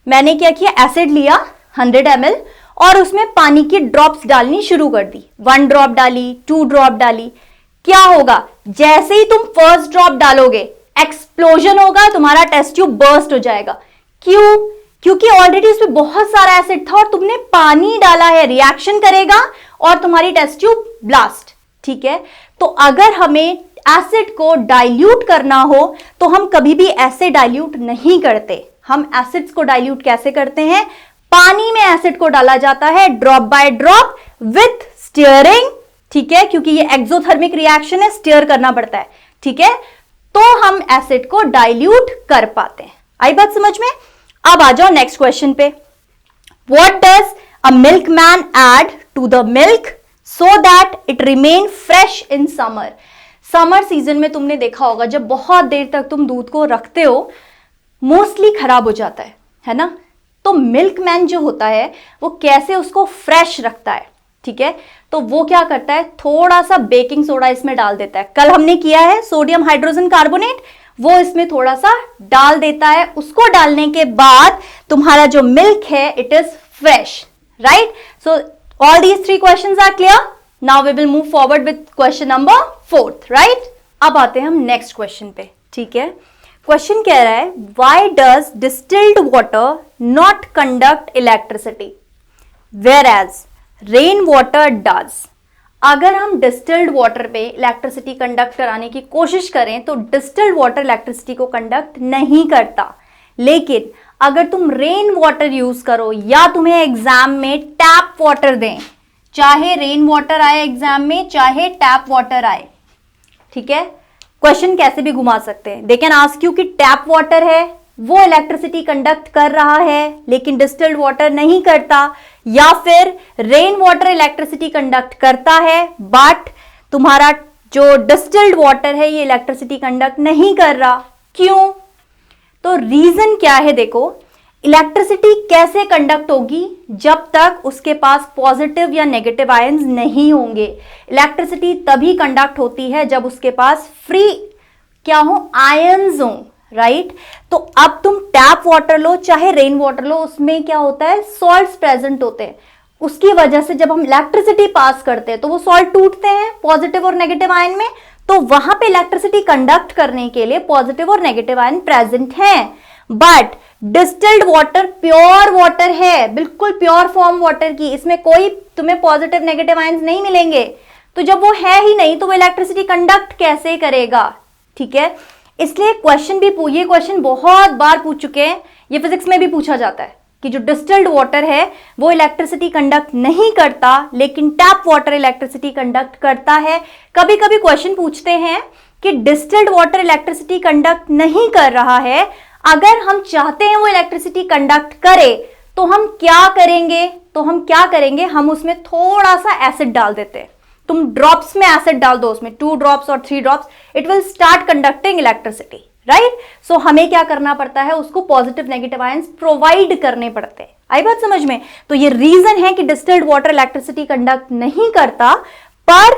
मैंने क्या किया, एसिड लिया 100 ml और उसमें पानी की ड्रॉप्स डालनी शुरू कर दी, 1 ड्रॉप डाली, 2 ड्रॉप डाली, क्या होगा, जैसे ही तुम फर्स्ट ड्रॉप डालोगे एक्सप्लोजन होगा, तुम्हारा टेस्ट ट्यूब बर्स्ट हो जाएगा। क्यों? क्योंकि ऑलरेडी उसमें बहुत सारा एसिड था और तुमने पानी डाला है, रिएक्शन करेगा और तुम्हारी टेस्ट ट्यूब ब्लास्ट, ठीक है। तो अगर हमें एसिड को डाइल्यूट करना हो तो हम कभी भी ऐसे डाइल्यूट नहीं करते। हम एसिड्स को डाइल्यूट कैसे करते हैं, पानी में एसिड को डाला जाता है drop by drop with steering, ठीक है, क्योंकि ये एक्सोथर्मिक रिएक्शन है, स्टीयर करना पड़ता है, ठीक है, तो हम एसिड को डाइल्यूट कर पाते हैं। आई बात समझ में? अब आ जाओ नेक्स्ट क्वेश्चन पे। What does a milkman add to the milk so that it remain fresh in summer? Summer season में तुमने देखा होगा जब बहुत देर तक तुम दूध को रखते हो मोस्टली खराब हो जाता है ना। तो मिल्कमैन जो होता है वो कैसे उसको फ्रेश रखता है, ठीक है, तो वो क्या करता है, थोड़ा सा बेकिंग सोडा इसमें डाल देता है। कल हमने किया है सोडियम हाइड्रोजन कार्बोनेट, वो इसमें थोड़ा सा डाल देता है। उसको डालने के बाद तुम्हारा जो मिल्क है it is fresh, right. So all these 3 questions are clear. Now we will move forward with question number 4, right. अब आते हैं हम नेक्स्ट क्वेश्चन पे, ठीक है। क्वेश्चन कह रहा है why does distilled water not conduct electricity whereas rain water does? अगर हम डिस्टिल्ड वाटर पे इलेक्ट्रिसिटी कंडक्ट कराने की कोशिश करें तो डिस्टिल्ड वाटर इलेक्ट्रिसिटी को कंडक्ट नहीं करता, लेकिन अगर तुम रेन वाटर यूज करो या तुम्हें एग्जाम में टैप वाटर दें, चाहे रेन वाटर आए एग्जाम में चाहे टैप वाटर आए, ठीक है, क्वेश्चन कैसे भी घुमा सकते हैं। दे कैन आस्क यू कि टैप वाटर है वो इलेक्ट्रिसिटी कंडक्ट कर रहा है लेकिन डिस्टिल्ड वाटर नहीं करता, या फिर रेन वाटर इलेक्ट्रिसिटी कंडक्ट करता है बट तुम्हारा जो डिस्टिल्ड वाटर है ये इलेक्ट्रिसिटी कंडक्ट नहीं कर रहा। क्यों? तो रीजन क्या है, देखो, इलेक्ट्रिसिटी कैसे कंडक्ट होगी जब तक उसके पास पॉजिटिव या नेगेटिव आयंस नहीं होंगे। इलेक्ट्रिसिटी तभी कंडक्ट होती है जब उसके पास फ्री क्या हो, आयंस हो, राइट। तो अब तुम टैप वाटर लो चाहे रेन वाटर लो, उसमें क्या होता है, सॉल्ट्स प्रेजेंट होते हैं, उसकी वजह से जब हम इलेक्ट्रिसिटी पास करते हैं तो वो सॉल्ट टूटते हैं पॉजिटिव और नेगेटिव आयन में, तो वहां पे इलेक्ट्रिसिटी कंडक्ट करने के लिए पॉजिटिव और नेगेटिव आयन प्रेजेंट हैं। But distilled water pure water है, बिल्कुल प्योर फॉर्म वाटर की, इसमें कोई तुम्हें पॉजिटिव नेगेटिव आयंस नहीं मिलेंगे। तो जब वो है ही नहीं तो वो इलेक्ट्रिसिटी कंडक्ट कैसे करेगा, ठीक है। इसलिए क्वेश्चन भी ये क्वेश्चन बहुत बार पूछ चुके हैं, ये फिजिक्स में भी पूछा जाता है कि जो डिस्टिल्ड वाटर है वो इलेक्ट्रिसिटी कंडक्ट नहीं करता लेकिन टैप वाटर इलेक्ट्रिसिटी कंडक्ट करता है। कभी कभी क्वेश्चन पूछते हैं कि डिस्टिल्ड वाटर इलेक्ट्रिसिटी कंडक्ट नहीं कर रहा है, अगर हम चाहते हैं वो इलेक्ट्रिसिटी कंडक्ट करे तो हम क्या करेंगे, हम उसमें थोड़ा सा एसिड डाल देते हैं। तुम ड्रॉप्स में एसिड डाल दो, उसमें 2 ड्रॉप्स और 3 drops, it will start conducting electricity, right. So हमें क्या करना पड़ता है, उसको पॉजिटिव नेगेटिव आयंस प्रोवाइड करने पड़ते हैं। आई बात समझ में? तो ये रीजन है कि डिस्टिल्ड वाटर इलेक्ट्रिसिटी कंडक्ट नहीं करता, पर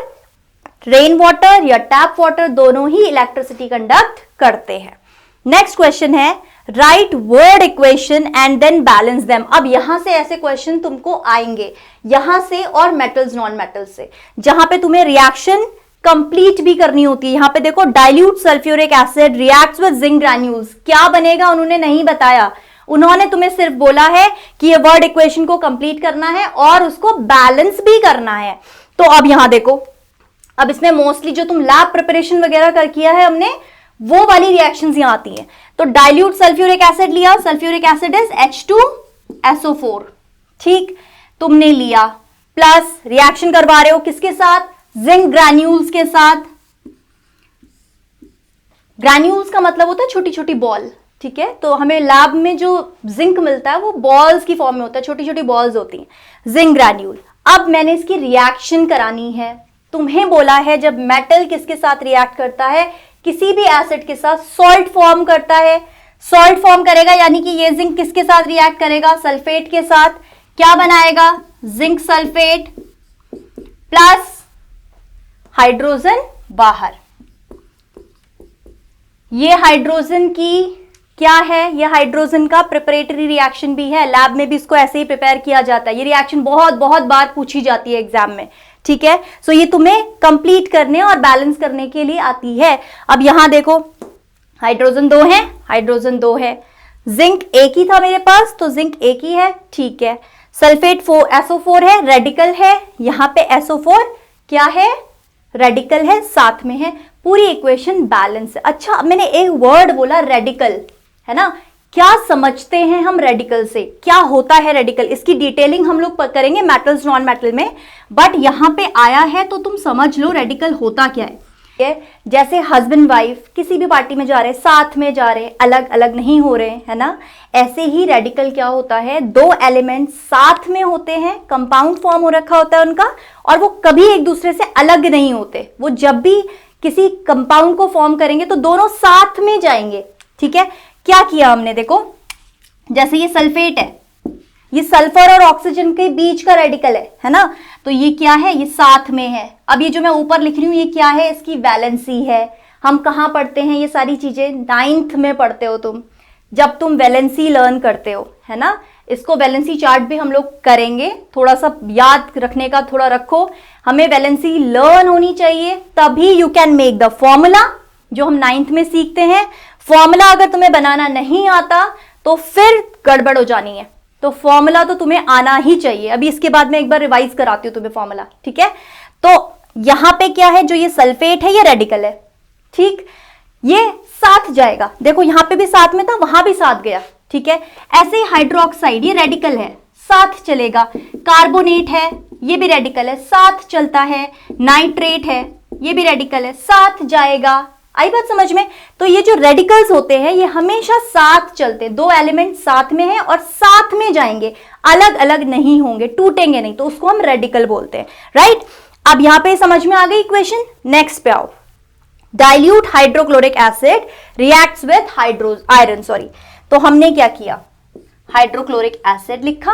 रेन वाटर या टैप वाटर दोनों ही इलेक्ट्रिसिटी कंडक्ट करते हैं। नेक्स्ट क्वेश्चन है write word equation and then balance them. अब यहां से ऐसे क्वेश्चन तुमको आएंगे, यहां से और मेटल्स नॉन मेटल्स से, जहां पे तुम्हें रिएक्शन कंप्लीट भी करनी होती है। यहां पे देखो, dilute sulphuric acid reacts with zinc granules, क्या बनेगा उन्होंने नहीं बताया, उन्होंने तुम्हें सिर्फ बोला है कि ये वर्ड इक्वेशन को कंप्लीट करना है और उसको बैलेंस भी करना है। तो अब यहां देखो, अब इसमें मोस्टली जो तुम लैब प्रिपरेशन वगैरह कर किया है हमने, वो वाली रिएक्शंस यहां आती हैं। तो डाइल्यूट सल्फ्यूरिक एसिड लिया, सल्फ्यूरिक एसिड इज H2SO4, ठीक, तुमने लिया, प्लस रिएक्शन करवा रहे हो किसके साथ, जिंक ग्रैन्यूल्स के साथ। ग्रैन्यूल्स का मतलब होता है छोटी छोटी बॉल, ठीक है। तो हमें लैब में जो जिंक मिलता है वो बॉल्स की फॉर्म में होता है, छोटी छोटी बॉल्स होती हैं, जिंक ग्रैन्यूल। अब मैंने इसकी रिएक्शन करानी है, तुम्हें बोला है जब मेटल किसके साथ रिएक्ट करता है, किसी भी एसिड के साथ सॉल्ट फॉर्म करता है, सॉल्ट फॉर्म करेगा, यानी कि ये जिंक किसके साथ रिएक्ट करेगा, सल्फेट के साथ। क्या बनाएगा, जिंक सल्फेट प्लस हाइड्रोजन बाहर। ये हाइड्रोजन की क्या है, ये हाइड्रोजन का प्रिपरेटरी रिएक्शन भी है, लैब में भी इसको ऐसे ही प्रिपेयर किया जाता है। ये रिएक्शन बहुत बहुत बार पूछी जाती है एग्जाम में, ठीक है। सो ये तुम्हें कंप्लीट करने और बैलेंस करने के लिए आती है। अब यहां देखो, हाइड्रोजन 2 है, हाइड्रोजन 2 है, जिंक एक ही था मेरे पास, तो जिंक एक ही है, ठीक है। सल्फेट SO4 है, रेडिकल है, यहां पे SO4 क्या है, रेडिकल है, साथ में है। पूरी इक्वेशन बैलेंस है। अच्छा, मैंने एक वर्ड बोला रेडिकल, है ना, क्या समझते हैं हम रेडिकल से, क्या होता है रेडिकल, इसकी डिटेलिंग हम लोग करेंगे मेटल्स नॉन मेटल में, बट यहां पे आया है तो तुम समझ लो रेडिकल होता क्या है। जैसे हस्बैंड वाइफ किसी भी पार्टी में जा रहे हैं, साथ में जा रहे हैं, अलग अलग नहीं हो रहे हैं, है ना, ऐसे ही रेडिकल क्या होता है, दो एलिमेंट साथ में होते हैं, कंपाउंड फॉर्म हो रखा होता है उनका, और वो कभी एक दूसरे से अलग नहीं होते। वो जब भी किसी कंपाउंड को फॉर्म करेंगे तो दोनों साथ में जाएंगे, ठीक है। क्या किया हमने, देखो जैसे ये सल्फेट है, ये सल्फर और ऑक्सीजन के बीच का रेडिकल है ना, तो ये क्या है, ये साथ में है। अब ये जो मैं ऊपर लिख रही हूं ये क्या है, इसकी वैलेंसी है। हम कहां पढ़ते हैं ये सारी चीजें, 9th में पढ़ते हो तुम, जब तुम वैलेंसी लर्न करते हो, है ना। इसको वैलेंसी चार्ट भी हम लोग करेंगे, थोड़ा सा याद रखने का थोड़ा रखो, हमें वैलेंसी लर्न होनी चाहिए, तभी you can make the formula जो हम 9th में सीखते हैं। फॉर्मूला अगर तुम्हें बनाना नहीं आता तो फिर गड़बड़ हो जानी है, तो फॉर्मूला तो तुम्हें आना ही चाहिए। अभी इसके बाद में एक बार रिवाइज कराती हूं तुम्हें फॉर्मूला, ठीक है। तो यहां पे क्या है, जो ये सल्फेट है ये रेडिकल है, ठीक, ये साथ जाएगा, देखो यहां पे भी साथ में था, वहां भी साथ गया, ठीक है। ऐसे ही हाइड्रोक्साइड ये रेडिकल है, साथ चलेगा। कार्बोनेट है, ये भी रेडिकल है, साथ चलता है। नाइट्रेट है, ये भी रेडिकल है, साथ जाएगा। आई बात समझ में। तो ये जो रेडिकल्स होते हैं ये हमेशा साथ चलते हैं, दो एलिमेंट साथ में हैं और साथ में जाएंगे, अलग अलग नहीं होंगे, टूटेंगे नहीं, तो उसको हम रेडिकल बोलते हैं, राइट। अब यहां पे समझ में आ गई इक्वेशन। नेक्स्ट पे आओ, dilute hydrochloric acid reacts with iron, sorry. तो हमने क्या किया, हाइड्रोक्लोरिक एसिड लिखा,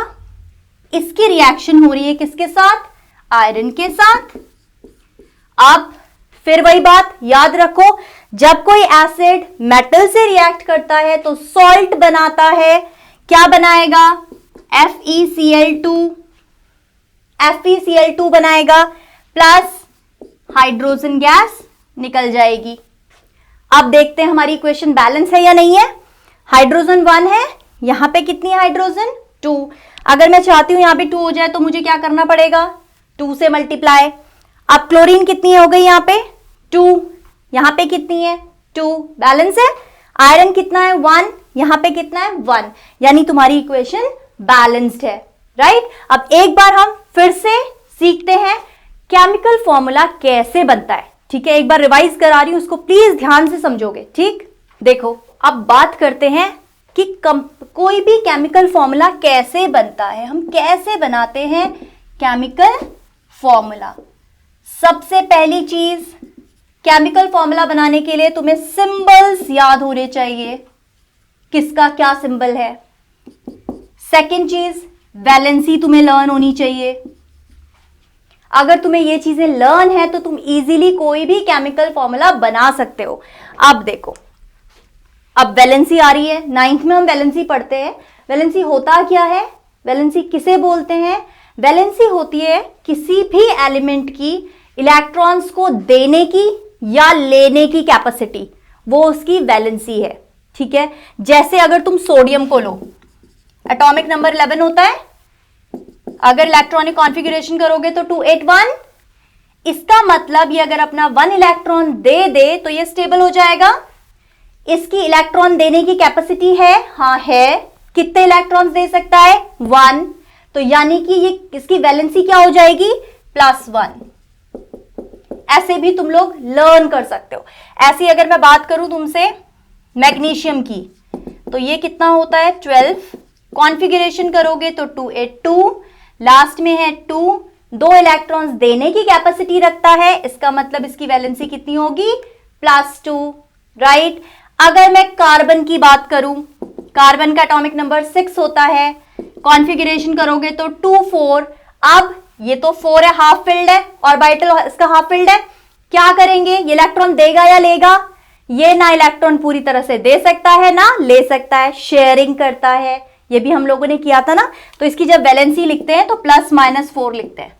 इसकी रिएक्शन हो रही है किसके साथ, आयरन के साथ। अब फिर वही बात याद रखो, जब कोई एसिड मेटल से रिएक्ट करता है तो सॉल्ट बनाता है, क्या बनाएगा, FeCl2 बनाएगा, प्लस हाइड्रोजन गैस निकल जाएगी। अब देखते हैं हमारी इक्वेशन बैलेंस है या नहीं है। हाइड्रोजन 1 है, यहां पे कितनी है हाइड्रोजन 2। अगर मैं चाहती हूं यहां पे 2 हो जाए तो मुझे क्या करना पड़ेगा, 2 से मल्टीप्लाई। अब क्लोरीन कितनी हो गई यहाँ पे 2, यहाँ पे कितनी है 2, बैलेंस है। आयरन कितना है 1, यहाँ पे कितना है 1, यानी तुम्हारी इक्वेशन बैलेंस्ड है, राइट। अब एक बार हम फिर से सीखते हैं केमिकल फॉर्मूला कैसे बनता है, ठीक है। एक बार रिवाइज करा रही हूं, उसको प्लीज ध्यान से समझोगे, ठीक। देखो अब बात करते हैं कि कोई भी केमिकल फॉर्मूला कैसे बनता है, हम कैसे बनाते हैं केमिकल फॉर्मूला। सबसे पहली चीज, केमिकल फॉर्मूला बनाने के लिए तुम्हें सिंबल्स याद होने चाहिए, किसका क्या सिंबल है। सेकेंड चीज, वैलेंसी तुम्हें लर्न होनी चाहिए। अगर तुम्हें ये चीजें लर्न है तो तुम इजीली कोई भी केमिकल फॉर्मूला बना सकते हो। अब देखो, अब वैलेंसी आ रही है, 9th में हम वैलेंसी पढ़ते हैं। वैलेंसी होता क्या है, वैलेंसी किसे बोलते हैं, वैलेंसी होती है किसी भी एलिमेंट की इलेक्ट्रॉन्स को देने की या लेने की कैपेसिटी, वो उसकी वैलेंसी है, ठीक है। जैसे अगर तुम सोडियम को लो, एटॉमिक नंबर 11 होता है, अगर इलेक्ट्रॉनिक कॉन्फ़िगरेशन करोगे तो 281, इसका मतलब ये अगर अपना 1 इलेक्ट्रॉन दे दे तो ये स्टेबल हो जाएगा। इसकी इलेक्ट्रॉन देने की कैपेसिटी है, हाँ है, कितने इलेक्ट्रॉन्स दे सकता है 1, तो यानी कि ये इसकी वैलेंसी क्या हो जाएगी +1। ऐसे भी तुम लोग लर्न कर सकते हो। ऐसी अगर मैं बात करूं तुमसे मैग्नीशियम की, तो ये कितना होता है 12, कॉन्फ़िगरेशन करोगे तो 282, लास्ट में है 2, 2 इलेक्ट्रॉन्स देने की कैपेसिटी रखता है, इसका मतलब इसकी वैलेंसी कितनी होगी +2, राइट। अगर मैं कार्बन की बात करूं, कार्बन का एटॉमिक नंबर 6 होता है, कॉन्फ़िगरेशन करोगे तो 2 4। अब ये तो 4 है, हाफ फिल्ड है, ऑर्बिटल इसका हाफ फिल्ड है। क्या करेंगे, ये इलेक्ट्रॉन देगा या लेगा? ये ना इलेक्ट्रॉन पूरी तरह से दे सकता है ना ले सकता है, शेयरिंग करता है। ये भी हम लोगों ने किया था ना। तो इसकी जब वैलेंसी लिखते हैं तो +-4 लिखते हैं,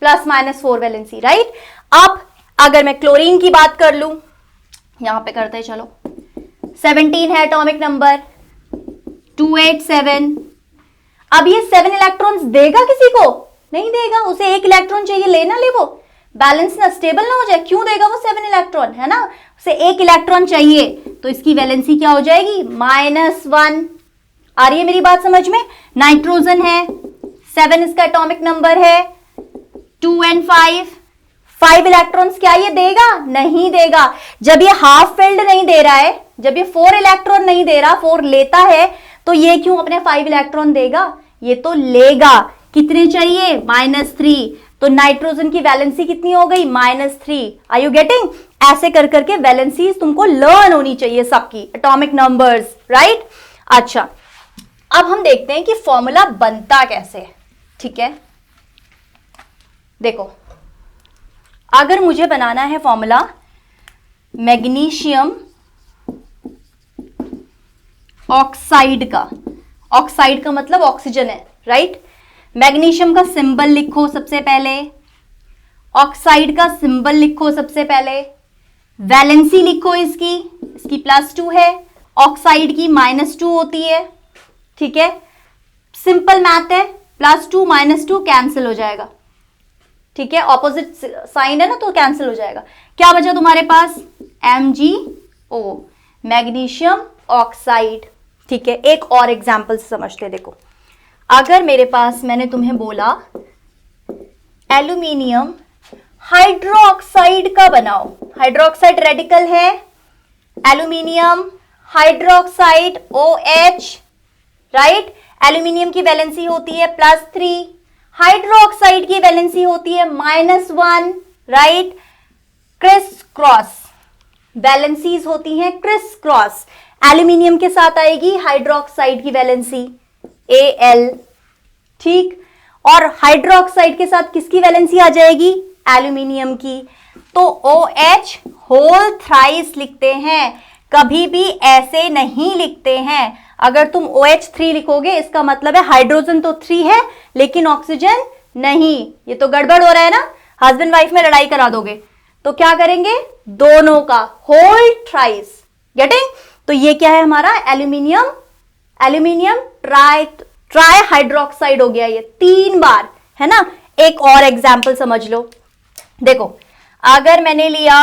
+-4 वैलेंसी, राइट। अब अगर मैं क्लोरीन की बात कर लूं, यहां पे करते हैं, चलो 17 है एटॉमिक नंबर, 287। अब ये 7 इलेक्ट्रॉन्स देगा किसी को? नहीं देगा, उसे 1 इलेक्ट्रॉन चाहिए, लेना ले, वो बैलेंस ना स्टेबल ना हो जाए। क्यों देगा वो 7 इलेक्ट्रॉन, है ना, उसे 1 इलेक्ट्रॉन चाहिए। तो इसकी वैलेंसी क्या हो जाएगी, -1। आ रही है मेरी बात समझ में? नाइट्रोजन है, 7 इसका एटॉमिक नंबर है, 2 and 5 इलेक्ट्रॉन्स, क्या ये देगा? नहीं देगा। जब ये हाफ फिल्ड नहीं दे रहा है, जब ये 4 इलेक्ट्रॉन नहीं दे रहा, 4 लेता है, तो ये क्यों अपने 5 इलेक्ट्रॉन देगा? ये तो लेगा। कितने चाहिए? -3। तो नाइट्रोजन की वैलेंसी कितनी हो गई? -3। Are you getting? ऐसे कर करके वैलेंसीज तुमको लर्न होनी चाहिए सबकी, एटॉमिक नंबर्स, राइट। अच्छा, अब हम देखते हैं कि फॉर्मूला बनता कैसे है। ठीक है, देखो, अगर मुझे बनाना है फॉर्मूला मैग्नीशियम ऑक्साइड का, ऑक्साइड का मतलब ऑक्सीजन है, राइट। मैग्नीशियम का सिंबल लिखो सबसे पहले, ऑक्साइड का सिंबल लिखो सबसे पहले, वैलेंसी लिखो इसकी +2 है, ऑक्साइड की -2 होती है। ठीक है, सिंपल मैथ है, +2 -2 कैंसिल हो जाएगा। ठीक है, ऑपोजिट साइन है ना, तो कैंसिल हो जाएगा। क्या बचा तुम्हारे पास? MgO, magnesium oxide. ठीक है, एक और एग्जाम्पल समझते, देखो, अगर मेरे पास, मैंने तुम्हें बोला एल्यूमिनियम हाइड्रोक्साइड का बनाओ, हाइड्रोक्साइड रेडिकल है, aluminium hydroxide OH, right. Aluminium की वैलेंसी होती है +3, हाइड्रोक्साइड की वैलेंसी होती है -1, राइट। क्रिस क्रॉस वैलेंसीज होती हैं, क्रिस क्रॉस। एल्यूमिनियम के साथ आएगी हाइड्रोक्साइड की वैलेंसी Al, ठीक, और हाइड्रोक्साइड के साथ किसकी वैलेंसी आ जाएगी? एल्यूमिनियम की। तो OH होल थ्राइस लिखते हैं, कभी भी ऐसे नहीं लिखते हैं। अगर तुम OH3 लिखोगे, इसका मतलब है हाइड्रोजन तो 3 है लेकिन ऑक्सीजन नहीं। ये तो गड़बड़ हो रहा है ना, हस्बैंड वाइफ में लड़ाई करा दोगे। तो क्या करेंगे? दोनों का होल थ्राइस, गेटिंग। तो ये क्या है हमारा? एल्यूमिनियम ट्राई हाइड्रोक्साइड हो गया, ये 3 बार, है ना। एक और एग्जाम्पल समझ लो, देखो, अगर मैंने लिया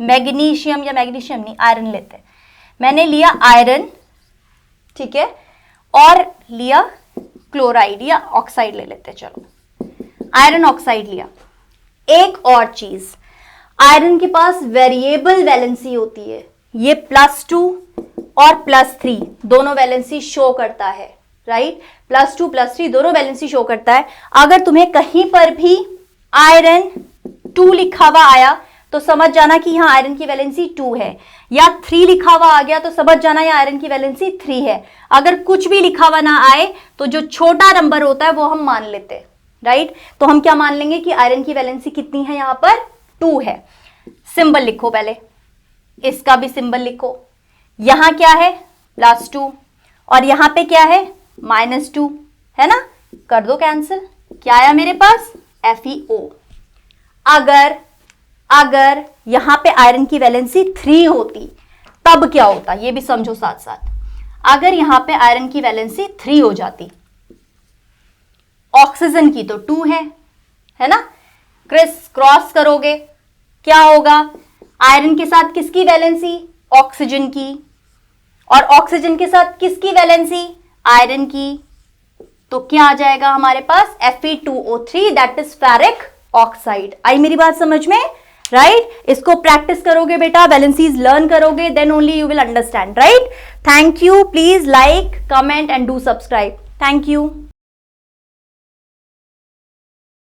मैग्नीशियम, या मैग्नीशियम नहीं, आयरन लेते हैं, मैंने लिया आयरन, ठीक है, और लिया क्लोराइड या ऑक्साइड ले लेते हैं, चलो आयरन ऑक्साइड लिया। एक और चीज, आयरन के पास वेरिएबल वैलेंसी होती है, ये +2 और +3 दोनों वैलेंसी शो करता है, राइट। +2 +3 दोनों वैलेंसी शो करता है। अगर तुम्हें कहीं पर भी आयरन 2 लिखा हुआ आया तो समझ जाना कि यहाँ आयरन की वैलेंसी 2 है, या 3 लिखा हुआ आ गया तो समझ जाना यहाँ आयरन की वैलेंसी 3 है। अगर कुछ भी लिखा हुआ ना आए तो जो छोटा नंबर होता है वो हम मान लेते हैं, राइट। तो हम क्या मान लेंगे कि आयरन की वैलेंसी कितनी है, यहाँ पर 2 है। सिंबल लिखो पहले, इसका भी सिंबल लिखो। यहां क्या है? +2, और यहां पे क्या है? -2, है ना। कर दो कैंसिल, क्या आया मेरे पास? FeO। अगर यहां पे आयरन की वैलेंसी 3 होती तब क्या होता, ये भी समझो साथ साथ। अगर यहां पे आयरन की वैलेंसी 3 हो जाती, ऑक्सीजन की तो 2 है ना। क्रिस क्रॉस करोगे, क्या होगा? आयरन के साथ किसकी वैलेंसी? ऑक्सीजन की, और ऑक्सीजन के साथ किसकी वैलेंसी? आयरन की। तो क्या आ जाएगा हमारे पास? Fe2O3, that is ferric oxide. आई मेरी बात समझ में, राइट। इसको प्रैक्टिस करोगे बेटा, वैलेंसीज लर्न करोगे, then only you will understand, right. Thank you, please like, comment and do subscribe. Thank you.